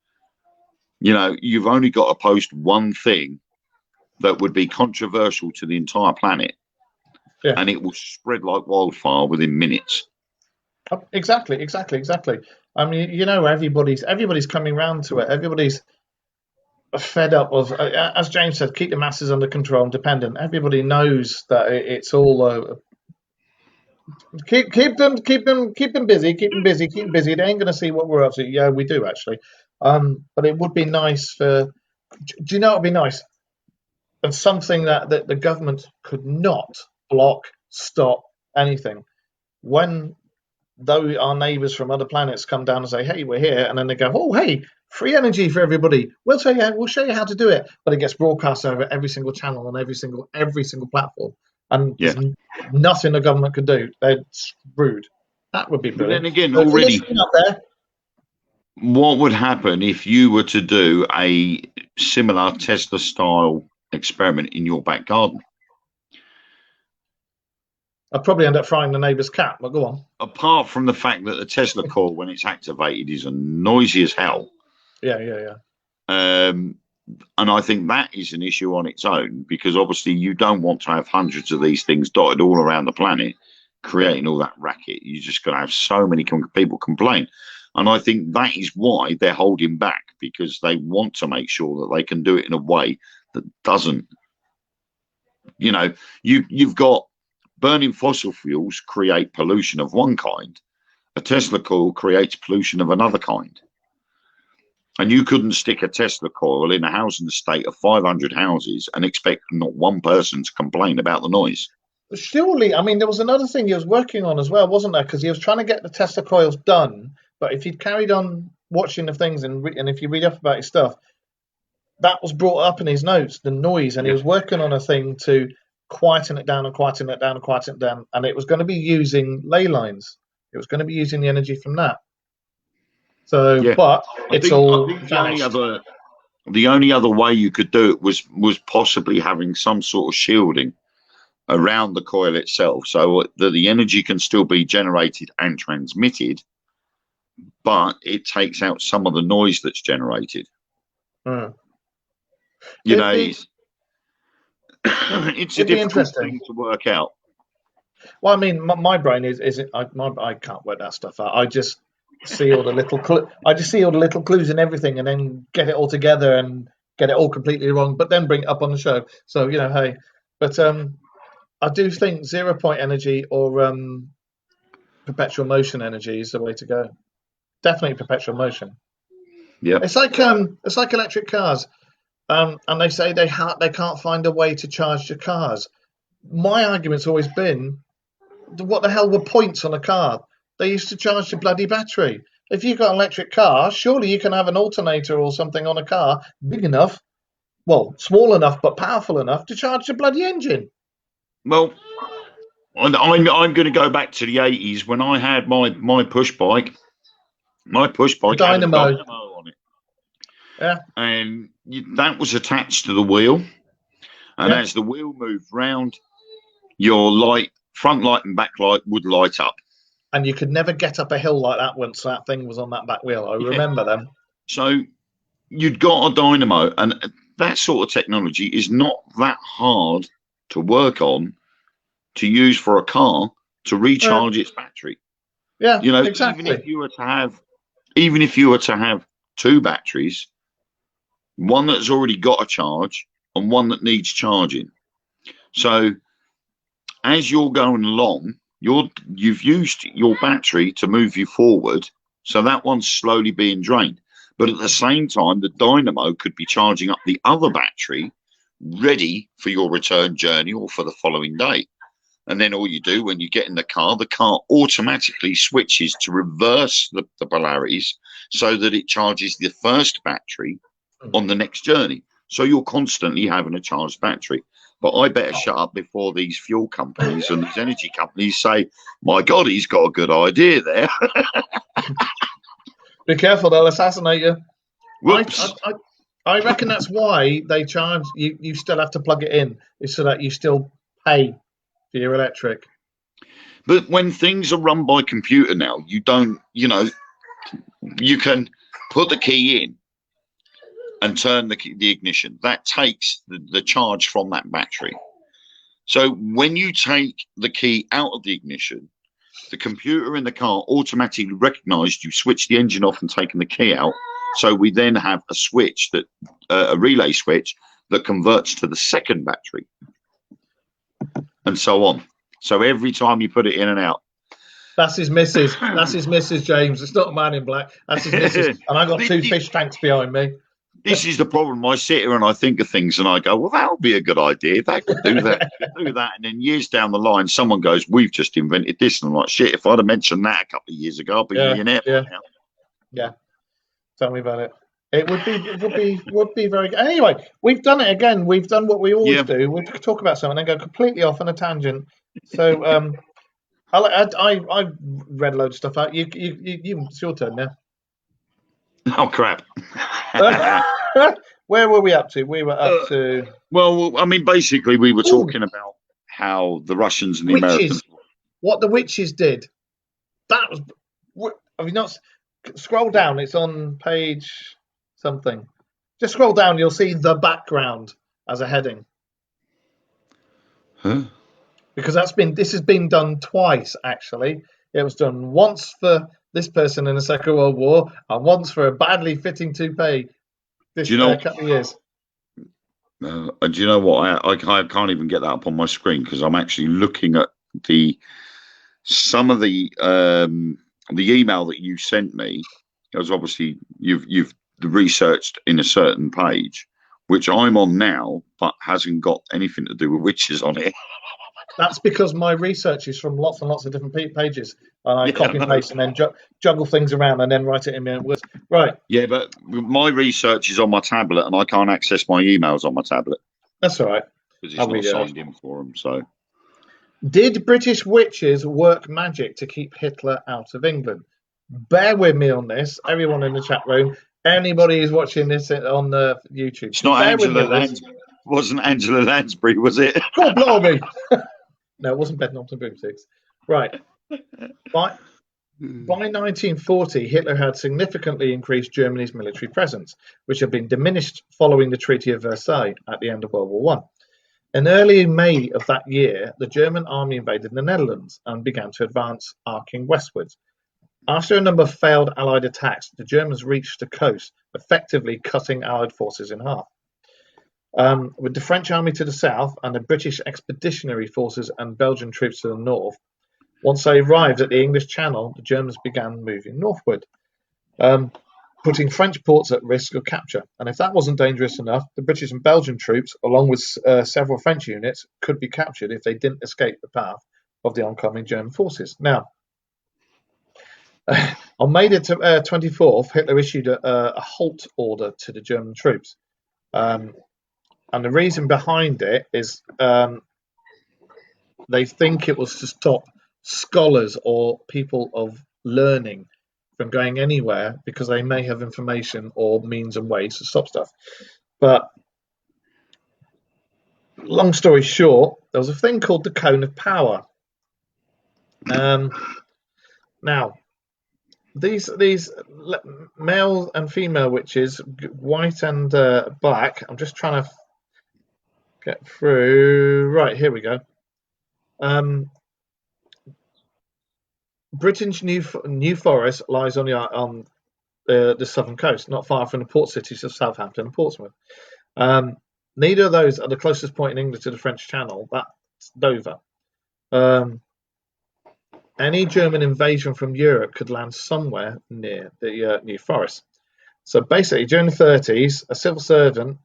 S2: you know, you've only got to post one thing that would be controversial to the entire planet, and it will spread like wildfire within minutes.
S1: Exactly. I mean, you know, everybody's coming round to it. Everybody's fed up of, as James said, keep the masses under control and dependent. Everybody knows that it's all keep them busy. They ain't going to see what we're up to. Yeah, we do actually. But it would be nice do you know what would be nice? And something that the government could not block, stop, anything. When our neighbours from other planets come down and say, "Hey, we're here," and then they go, "Oh, hey, free energy for everybody. We'll show you how to do it." But it gets broadcast over every single channel on every single platform, and there's nothing the government could do. They're screwed. That would be brilliant.
S2: But then again, what would happen if you were to do a similar Tesla-style experiment in your back garden?
S1: I'd probably end up frying the neighbour's cat, but go on.
S2: Apart from the fact that the Tesla coil, when it's activated, is noisy as hell.
S1: Yeah.
S2: And I think that is an issue on its own, because obviously you don't want to have hundreds of these things dotted all around the planet, creating all that racket. You're just going to have so many people complain. And I think that is why they're holding back, because they want to make sure that they can do it in a way that doesn't, you know, you've got burning fossil fuels create pollution of one kind. A Tesla coil creates pollution of another kind. And you couldn't stick a Tesla coil in a housing estate of 500 houses and expect not one person to complain about the noise.
S1: Surely, I mean, there was another thing he was working on as well, wasn't there? Because he was trying to get the Tesla coils done, but if he'd carried on watching the things, and if you read up about his stuff, that was brought up in his notes, the noise, and he was working on a thing to quieten it down and quieten it down and quieten it down, and it was going to be using ley lines. It was going to be using the energy from that. So, but it's all vanished.
S2: The only other way you could do it was possibly having some sort of shielding around the coil itself, so that the energy can still be generated and transmitted, but it takes out some of the noise that's generated. You know, it's a difficult thing to work out.
S1: Well, I mean, my brain I can't work that stuff out. I just see all the little clues and everything, and then get it all together and get it all completely wrong, but then bring it up on the show. So hey, but I do think 0 point energy or perpetual motion energy is the way to go. Definitely perpetual motion.
S2: Yeah,
S1: it's like electric cars, and they say they can't find a way to charge the cars. My argument's always been, what the hell were points on a car? They used to charge the bloody battery. If you've got an electric car, surely you can have an alternator or something on a car big enough, well, small enough but powerful enough to charge the bloody engine.
S2: Well, I'm going to go back to the 80s when I had my push bike. My push bike had a dynamo on it.
S1: Yeah.
S2: And that was attached to the wheel. And as the wheel moved round, your front light and back light would light up.
S1: And you could never get up a hill like that once that thing was on that back wheel. I remember them.
S2: So you'd got a dynamo, and that sort of technology is not that hard to work on, to use for a car to recharge its battery.
S1: Yeah, exactly.
S2: Even if you were to have two batteries, one that's already got a charge and one that needs charging. So as you're going along, you've used your battery to move you forward, so that one's slowly being drained. But at the same time, the dynamo could be charging up the other battery, ready for your return journey or for the following day. And then all you do when you get in the car automatically switches to reverse the polarities so that it charges the first battery on the next journey. So you're constantly having a charged battery. But I better shut up before these fuel companies and these energy companies say, my God, he's got a good idea there.
S1: Be careful, they'll assassinate you.
S2: Whoops.
S1: I reckon that's why they charge you. You still have to plug it in, is so that you still pay for your electric.
S2: But when things are run by computer now, you don't, you can put the key in and turn the ignition. That takes the charge from that battery. So when you take the key out of the ignition, the computer in the car automatically recognized you switched the engine off and taken the key out. So we then have a switch a relay switch that converts to the second battery, and so on. So every time you put it in and out.
S1: That's his missus. That's his missus, James. It's not a man in black. That's his missus. And I got two fish tanks behind me.
S2: This is the problem. I sit here and I think of things and I go, well, that would be a good idea. They could do that. Do that. And then years down the line, someone goes, we've just invented this. And I'm like, shit, if I'd have mentioned that a couple of years ago, I'd be a millionaire now.
S1: Yeah. Tell me about it. It would be very good. Anyway, we've done it again. We've done what we always do. We talk about something and then go completely off on a tangent. So I read a load of stuff out. You it's your turn now.
S2: Oh, crap.
S1: Where were we up to? We were up to...
S2: Well, I mean, basically, we were talking about how the Russians and the Americans...
S1: What the witches did. That was... Have you not... Scroll down. It's on page something. Just scroll down. You'll see the background as a heading.
S2: Huh?
S1: Because this has been done twice, actually. It was done once for this person in the Second World War and once for a badly fitting toupee this couple of years.
S2: Do you know what? I can't even get that up on my screen because I'm actually looking at some of the email that you sent me. Because obviously you've researched in a certain page, which I'm on now, but hasn't got anything to do with witches on it.
S1: That's because my research is from lots and lots of different pages, and I
S2: Yeah,
S1: copy and
S2: I know.
S1: paste and then juggle things around and then write it in my own words. Right,
S2: Yeah, but my research is on my tablet, and I can't access my emails on my tablet
S1: that's all right.
S2: because
S1: I'll
S2: it's not
S1: read it out.
S2: signed in for them. So
S1: Did British witches work magic to keep Hitler out of England? Bear with me on this, everyone in the chat room. Anybody who's watching this on the YouTube,
S2: it's not
S1: bear with me
S2: Angela
S1: on this.
S2: Lansbury. Wasn't Angela Lansbury, was it?
S1: God blimey! No, it wasn't Bedknobs and Boomsticks. Right. By 1940, Hitler had significantly increased Germany's military presence, which had been diminished following the Treaty of Versailles at the end of World War I. In early May of that year, the German army invaded the Netherlands and began to advance, arcing westwards. After a number of failed Allied attacks, the Germans reached the coast, effectively cutting Allied forces in half. With the French army to the south and the British expeditionary forces and Belgian troops to the north, once they arrived at the English Channel, the Germans began moving northward, putting French ports at risk of capture. And if that wasn't dangerous enough, the British and Belgian troops, along with several French units, could be captured if they didn't escape the path of the oncoming German forces. Now, on May the 24th, Hitler issued a halt order to the German troops. And the reason behind it is they think it was to stop scholars or people of learning from going anywhere because they may have information or means and ways to stop stuff. But long story short, there was a thing called the Cone of Power. Now, these male and female witches, white and black. I'm just trying to get through. Right, here we go. Britain's New Forest lies on the southern coast, not far from the port cities of Southampton and Portsmouth. Neither of those are the closest point in England to the French Channel. That's Dover. Any German invasion from Europe could land somewhere near the New Forest. So basically, during the 30s, a civil servant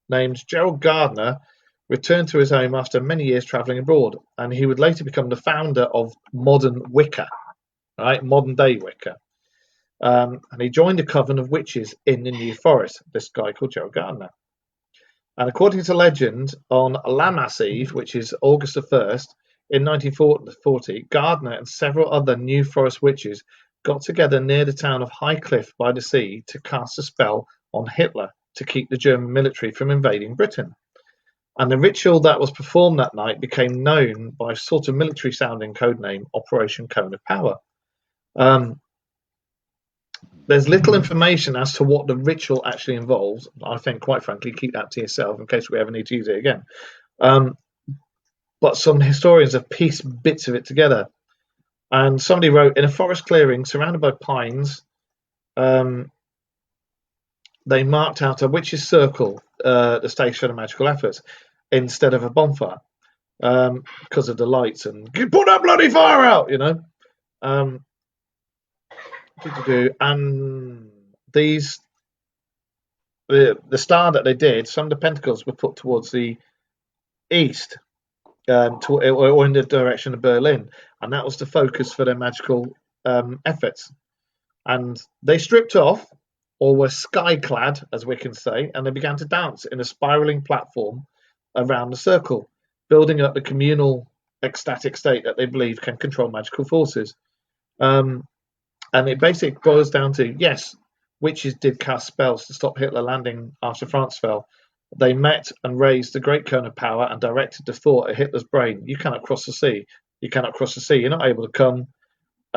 S1: named Gerald Gardner returned to his home after many years travelling abroad, and he would later become the founder of modern Wicca, right? Modern day Wicca. And he joined a coven of witches in the New Forest, this guy called Gerald Gardner. And according to legend, on Lammas Eve, which is August the 1st, in 1940, Gardner and several other New Forest witches got together near the town of Highcliffe by the sea to cast a spell on Hitler to keep the German military from invading Britain. And the ritual that was performed that night became known by a sort of military-sounding code name, Operation Cone of Power. There's little information as to what the ritual actually involves. I think, quite frankly, keep that to yourself in case we ever need to use it again. But some historians have pieced bits of it together. And somebody wrote, in a forest clearing surrounded by pines, they marked out a witch's circle, the stage for the magical efforts, instead of a bonfire, because of the lights and put that bloody fire out, you know. And the star that they did, some of the pentacles were put towards the east, or in the direction of Berlin, and that was the focus for their magical efforts. And they stripped off, or were sky-clad, as we can say, and they began to dance in a spiraling platform around the circle, building up the communal ecstatic state that they believe can control magical forces. And it basically boils down to, yes, witches did cast spells to stop Hitler landing after France fell. They met and raised the Great Cone of Power and directed the thought at Hitler's brain. You cannot cross the sea. You cannot cross the sea. You're not able to come,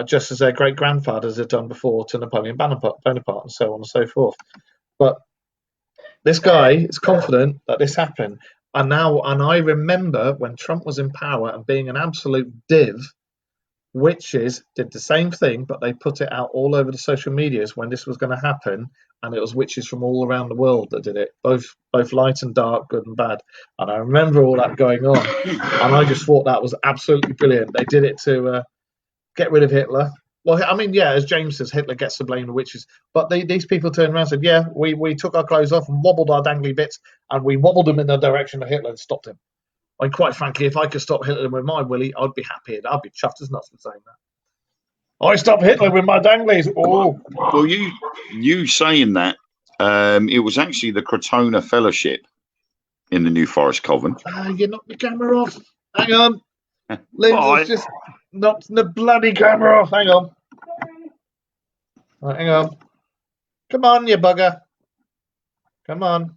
S1: just as their great-grandfathers had done before to Napoleon Bonaparte and so on and so forth. But this guy is confident that this happened. And I remember when Trump was in power and being an absolute div, witches did the same thing, but they put it out all over the social medias when this was going to happen, and it was witches from all around the world that did it, both light and dark, good and bad. And I remember all that going on, and I just thought that was absolutely brilliant. They did it to get rid of Hitler. Well, I mean, yeah, as James says, Hitler gets to blame the witches, but these people turned around and said, yeah, we took our clothes off and wobbled our dangly bits, and we wobbled them in the direction of Hitler and stopped him. quite frankly, if I could stop Hitler with my willy, I'd be happy. I'd be chuffed as nuts for saying that. I stopped Hitler with my danglies. Oh,
S2: well, you saying that, it was actually the Crotona Fellowship in the New Forest Coven.
S1: You knocked the camera off. Hang on. Lindsay's
S2: Bye.
S1: just knocked the bloody camera off. Hang on. Right, hang on. Come on, you bugger. Come on.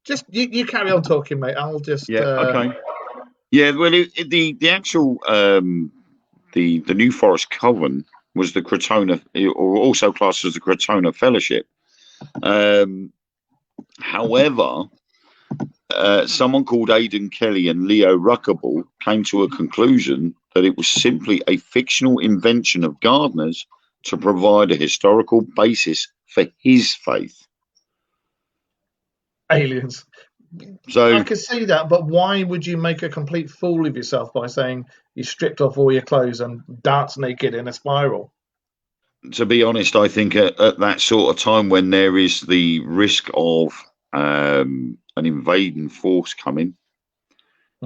S1: Just you carry on talking, mate. I'll just.
S2: Okay. Yeah. Well, the actual the New Forest Coven was the Crotona, or also classed as the Crotona Fellowship. However, someone called Aidan Kelly and Leo Ruckable came to a conclusion that it was simply a fictional invention of Gardner's to provide a historical basis for his faith.
S1: Aliens.
S2: So
S1: I could see that, but why would you make a complete fool of yourself by saying you stripped off all your clothes and dance naked in a spiral?
S2: to be honest, I think at that sort of time when there is the risk of an invading force coming,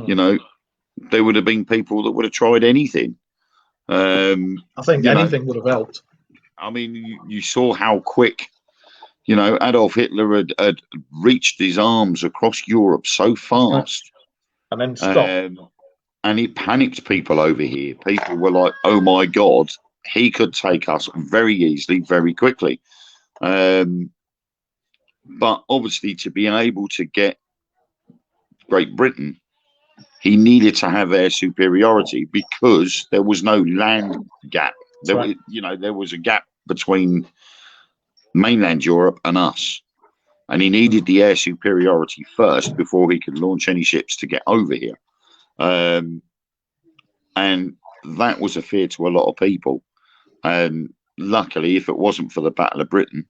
S2: you know, there would have been people that would have tried anything.
S1: I think anything would have helped.
S2: I mean, you saw how quick, Adolf Hitler had reached his arms across Europe so fast.
S1: And then stopped.
S2: And it panicked people over here. People were like, oh my God, he could take us very easily, very quickly. But obviously, to be able to get Great Britain, he needed to have air superiority because there was no land gap. There was a gap between mainland Europe and us. And he needed the air superiority first before he could launch any ships to get over here. And that was a fear to a lot of people. And luckily, if it wasn't for the Battle of Britain,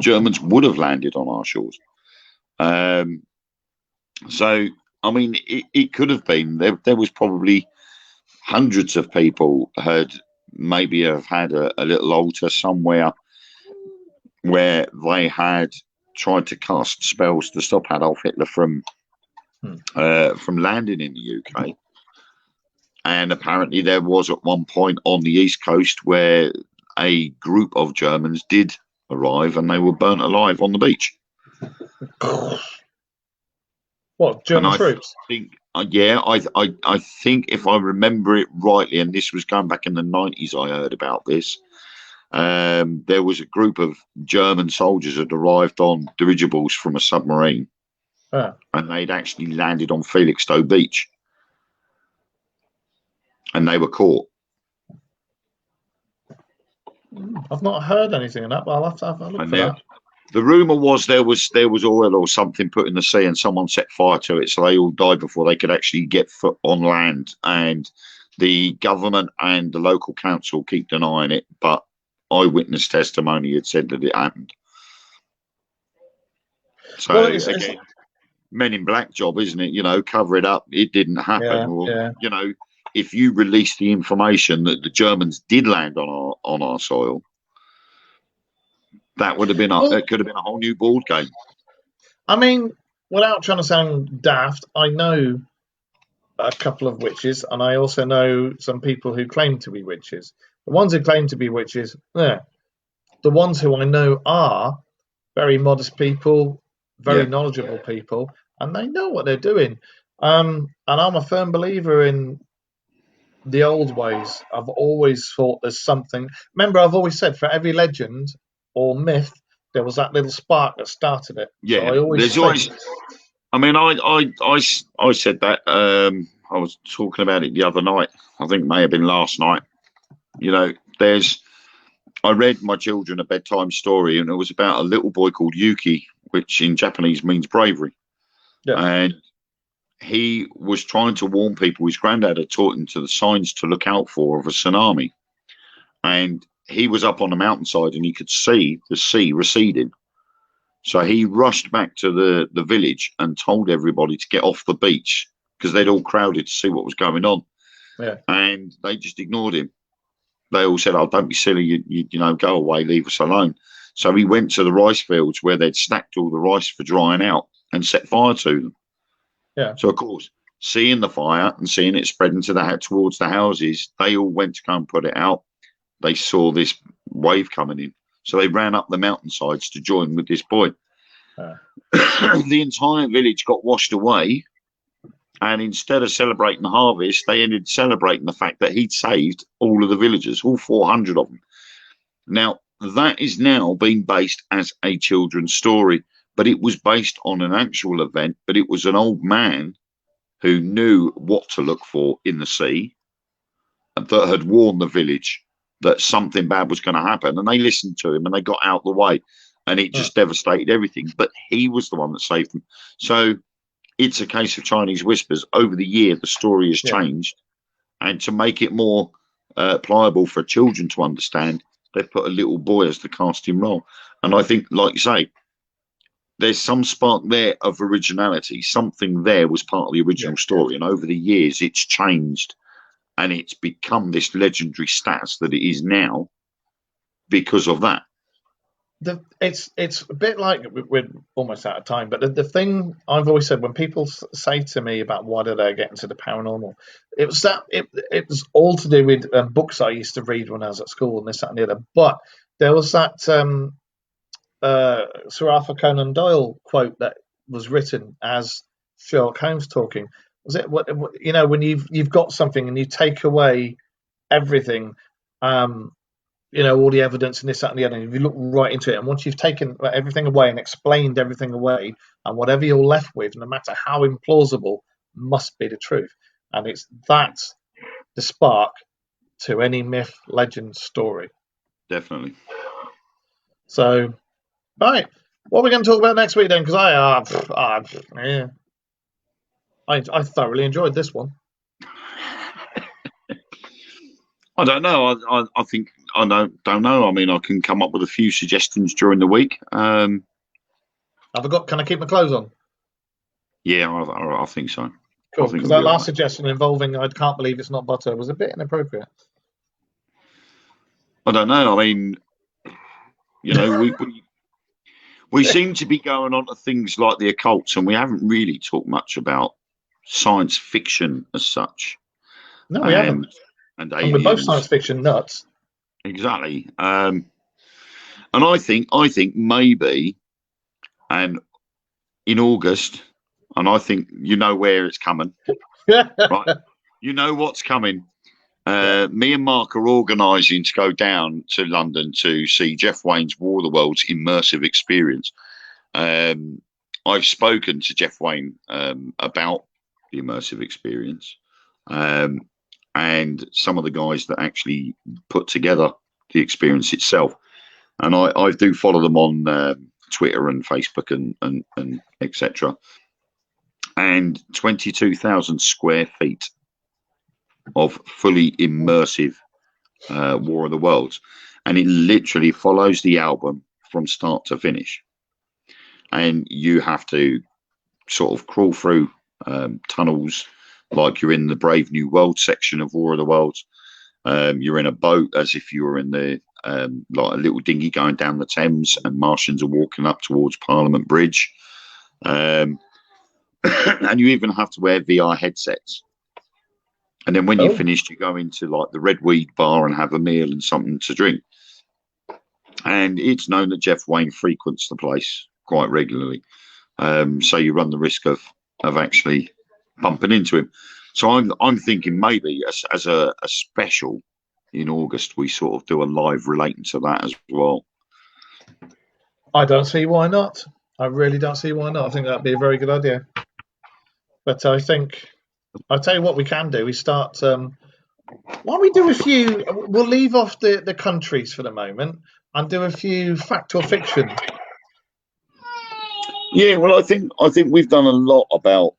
S2: Germans would have landed on our shores. So, I mean, it could have been. There was probably hundreds of people had had a little altar somewhere where they had tried to cast spells to stop Adolf Hitler from landing in the UK. And apparently there was at one point on the East Coast where a group of Germans did arrive and they were burnt alive on the beach.
S1: What, German troops?
S2: I think if I remember it rightly, and this was going back in the 90s, I heard about this. There was a group of German soldiers had arrived on dirigibles from a submarine, and they'd actually landed on Felixstowe Beach, and they were caught.
S1: I've not heard anything of that, but I'll have to have a look for that.
S2: The rumour was there was oil or something put in the sea, and someone set fire to it, so they all died before they could actually get foot on land. And the government and the local council keep denying it, but eyewitness testimony had said that it happened. So again, Men in Black job, isn't it? Cover it up. It didn't happen. If you release the information that the Germans did land on our soil, that would have been it could have been a whole new ball game. I
S1: mean, without trying to sound daft, I know a couple of witches, and I also know some people who claim to be witches. The ones who claim to be witches, the ones who I know are very modest people, very knowledgeable people, and they know what they're doing. And I'm a firm believer in the old ways. I've always thought there's something. Remember, I've always said for every legend or myth, there was that little spark that started it.
S2: Yeah,
S1: so
S2: there's always. I mean, I said that. I was talking about it the other night. I think it may have been last night. I read my children a bedtime story, and it was about a little boy called Yuki, which in Japanese means bravery. Yeah. And he was trying to warn people. His granddad had taught him to the signs to look out for of a tsunami. And he was up on the mountainside and he could see the sea receding. So he rushed back to the village and told everybody to get off the beach because they'd all crowded to see what was going on. Yeah. And they just ignored him. They all said, oh, don't be silly, you go away, leave us alone. So he went to the rice fields where they'd stacked all the rice for drying out and set fire to them.
S1: Yeah.
S2: So of course, seeing the fire and seeing it spreading towards the houses, they all went to go and put it out. They saw this wave coming in, so they ran up the mountainsides to join with this boy. The entire village got washed away, and instead of celebrating the harvest, they ended celebrating the fact that he'd saved all of the villagers, all 400 of them. Now, that is now being based as a children's story, but it was based on an actual event, but it was an old man who knew what to look for in the sea that had warned the village that something bad was going to happen, and they listened to him and they got out of the way, and it just devastated everything. But he was the one that saved them. So it's a case of Chinese whispers. Over the year, the story has changed, and to make it more pliable for children to understand, they've put a little boy as the casting role. And I think, like you say, there's some spark there of originality. Something there was part of the original story, and over the years, it's changed, and it's become this legendary status that it is now because of that.
S1: It's a bit like, we're almost out of time, but the thing I've always said when people say to me about why did I get into the paranormal, it was all to do with books I used to read when I was at school and this, that, and the other. But there was that Sir Arthur Conan Doyle quote that was written as Sherlock Holmes talking. Was it what when you've got something and you take away everything, all the evidence and this, that, and the other, and if you look right into it, and once you've taken everything away and explained everything away, and whatever you're left with, no matter how implausible, must be the truth. And that's the spark to any myth, legend, story.
S2: Definitely.
S1: So, right, what are we going to talk about next week then? Because I thoroughly enjoyed this one.
S2: I don't know. I think I don't know. I mean, I can come up with a few suggestions during the week.
S1: Can I keep my clothes on?
S2: Yeah, I think so.
S1: Cool. Because that last suggestion involving I can't believe it's not butter was a bit inappropriate.
S2: I don't know. I mean, we seem to be going on to things like the occults, and we haven't really talked much about science fiction as such.
S1: No, we haven't.
S2: And
S1: we're both science fiction nuts.
S2: Exactly. And I think maybe, and in August, and I think you know where it's coming. Right? You know what's coming. Me and Mark are organising to go down to London to see Jeff Wayne's War of the Worlds immersive experience. I've spoken to Jeff Wayne about the immersive experience. And some of the guys that actually put together the experience itself. And I do follow them on Twitter and Facebook and etc. And 22,000 square feet of fully immersive War of the Worlds. And it literally follows the album from start to finish. And you have to sort of crawl through tunnels, like you're in the Brave New World section of War of the Worlds. You're in a boat as if you were in the like a little dinghy going down the Thames, and Martians are walking up towards Parliament Bridge. And you even have to wear VR headsets. And then when you're finished, you go into like the Red Weed bar and have a meal and something to drink. And it's known that Jeff Wayne frequents the place quite regularly. So you run the risk of actually bumping into him. So I'm thinking maybe as a special in August, we sort of do a live relating to that as well.
S1: I don't see why not. I really don't see why not. I think that'd be a very good idea. But I think I'll tell you what we can do. We start. Why don't we do a few? We'll leave off the countries for the moment and do a few fact or fiction.
S2: Yeah, well, I think we've done a lot about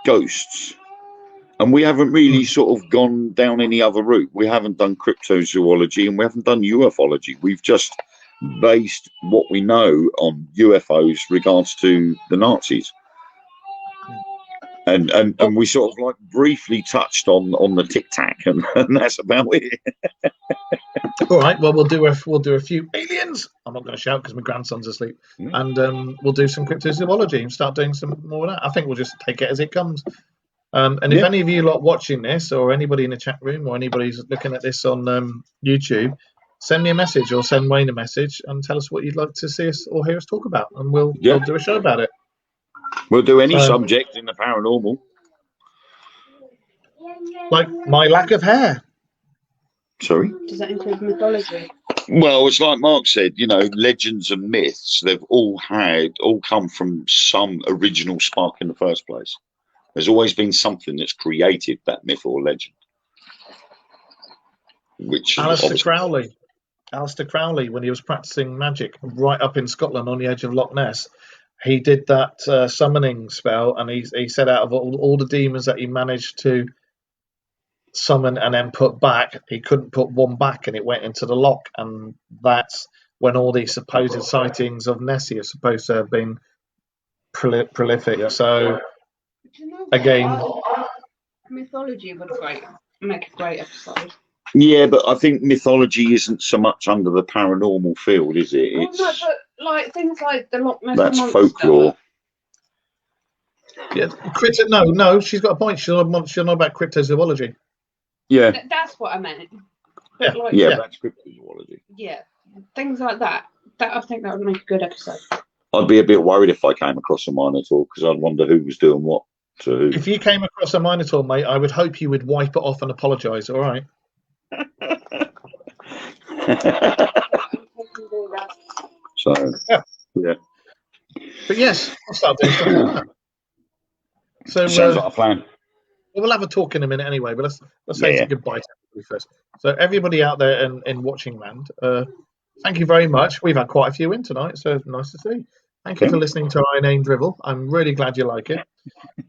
S2: ghosts, and we haven't really sort of gone down any other route. We haven't done cryptozoology, and we haven't done ufology. We've just based what we know on UFOs regards to the Nazis. And we sort of like briefly touched on the Tic Tac, and that's about it.
S1: All right. Well, we'll do a few aliens. I'm not going to shout because my grandson's asleep, and we'll do some cryptozoology and start doing some more of that. I think we'll just take it as it comes. And if any of you lot watching this, or anybody in the chat room, or anybody who's looking at this on YouTube, send me a message or send Wayne a message and tell us what you'd like to see us or hear us talk about, and we'll do a show about it.
S2: We'll do any subject in the paranormal.
S1: Like my lack of hair.
S2: Sorry?
S3: Does that include mythology?
S2: Well, it's like Mark said, legends and myths, they've all come from some original spark in the first place. There's always been something that's created that myth or legend. Which
S1: Aleister Crowley, when he was practicing magic right up in Scotland on the edge of Loch Ness, he did that summoning spell, and he said out of all the demons that he managed to summon and then put back, he couldn't put one back, and it went into the loch, and that's when all these supposed sightings of Nessie are supposed to have been prolific. Yeah. So again,
S3: mythology would make a great episode.
S2: Yeah, but I think mythology isn't so much under the paranormal field, is it?
S3: Well, no, but like things like the Loch Ness
S2: That's
S3: Monster.
S2: folklore.
S1: Yeah, no, she's got a point. She's not about cryptozoology.
S2: Yeah,
S3: that's what I meant. But
S2: that's cryptozoology.
S3: Yeah, things like that. I think that would make a good episode.
S2: I'd be a bit worried if I came across a Minotaur, because I'd wonder who was doing what to who.
S1: If you came across a Minotaur, mate, I would hope you would wipe it off and apologise. All right.
S2: So yeah.
S1: But yes, I'll start doing stuff like that. So
S2: sounds like a plan.
S1: We'll have a talk in a minute anyway, but let's say goodbye to everybody first. So everybody out there in watching land, thank you very much. We've had quite a few in tonight, so nice to see. Thank you for listening to our name drivel. I'm really glad you like it.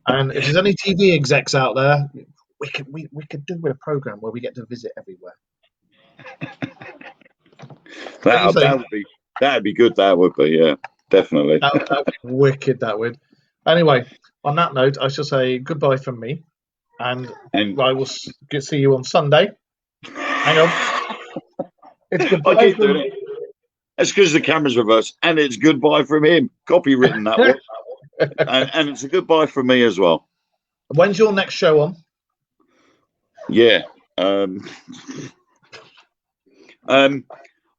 S1: And if there's any TV execs out there, we could do a program where we get to visit everywhere.
S2: That'd be good. That would be, yeah, definitely.
S1: That would be wicked. That would. Anyway, on that note, I shall say goodbye from me, and I will see you on Sunday. Hang on. It's goodbye.
S2: I keep doing it. That's because the camera's reversed, and it's goodbye from him. Copywritten that one, and it's a goodbye from me as well.
S1: When's your next show on?
S2: Yeah.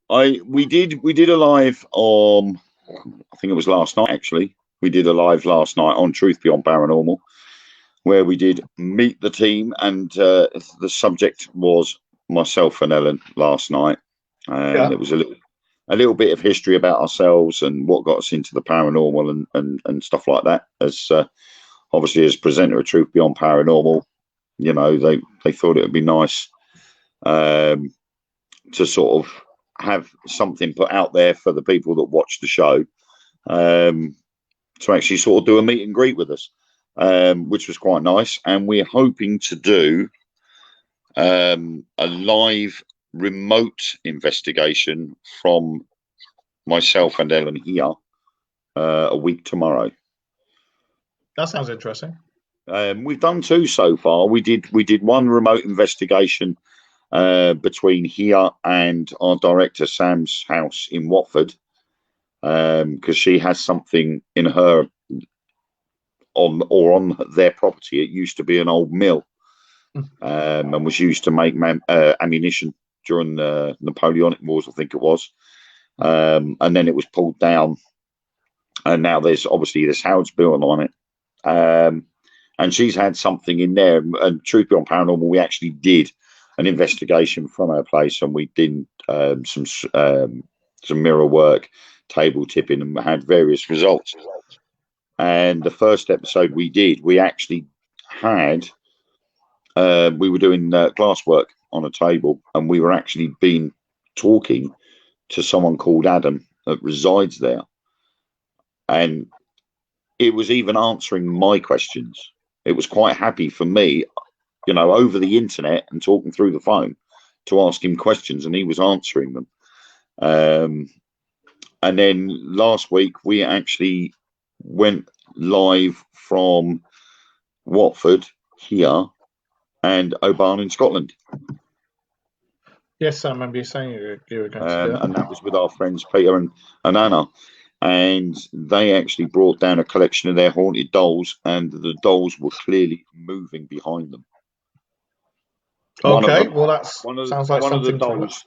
S2: We did a live on, I think it was last night actually. We did a live last night on Truth Beyond Paranormal, where we did meet the team, and the subject was myself and Ellen last night. It was a little bit of history about ourselves and what got us into the paranormal and stuff like that. As obviously as presenter of Truth Beyond Paranormal, they thought it would be nice to sort of have something put out there for the people that watch the show, to actually sort of do a meet and greet with us, which was quite nice. And we're hoping to do a live remote investigation from myself and Ellen here a week tomorrow.
S1: That sounds interesting.
S2: We've done two so far. We did one remote investigation between here and our director Sam's house in Watford, because she has something in her on their property. It used to be an old mill, and was used to make ammunition during the Napoleonic Wars, I think it was, and then it was pulled down, and now there's obviously this house built on it, and she's had something in there. And Truth Beyond Paranormal, we actually did an investigation from her place, and we did some mirror work, table tipping, and had various results. And the first episode we actually had, we were doing glass work on a table, and we were actually talking to someone called Adam that resides there, and it was even answering my questions. It was quite happy for me, over the internet and talking through the phone, to ask him questions, and he was answering them. And then last week we actually went live from Watford here and Oban in Scotland.
S1: Yes, I remember you saying you were going to do it.
S2: And that was with our friends Peter and Anna. And they actually brought down a collection of their haunted dolls, and the dolls were clearly moving behind them.
S1: Okay, well that sounds like
S2: one of the
S1: something.
S2: dolls.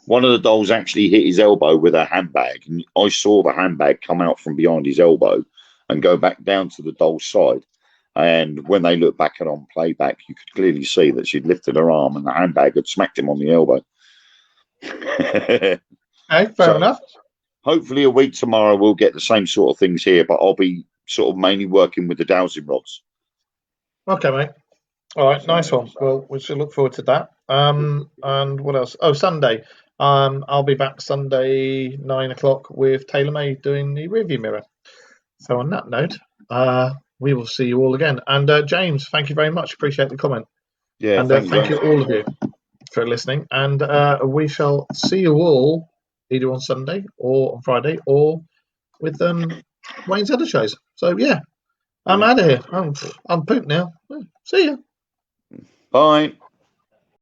S2: One of the dolls actually hit his elbow with a handbag, and I saw the handbag come out from behind his elbow and go back down to the doll's side. And when they looked back at on playback, you could clearly see that she'd lifted her arm and the handbag had smacked him on the elbow.
S1: Okay, fair enough.
S2: Hopefully a week tomorrow we'll get the same sort of things here, but I'll be sort of mainly working with the dowsing rods.
S1: Okay, mate. All right, nice one. Well, we should look forward to that. And what else? Oh, Sunday. I'll be back Sunday 9 o'clock with Taylor May doing the review mirror. So on that note, we will see you all again. And James, thank you very much. Appreciate the comment.
S2: Yeah,
S1: and thank you all of you for listening. And we shall see you all either on Sunday or on Friday or with Wayne's other shows. So yeah, I'm out of here. I'm pooped now. See ya.
S2: Bye.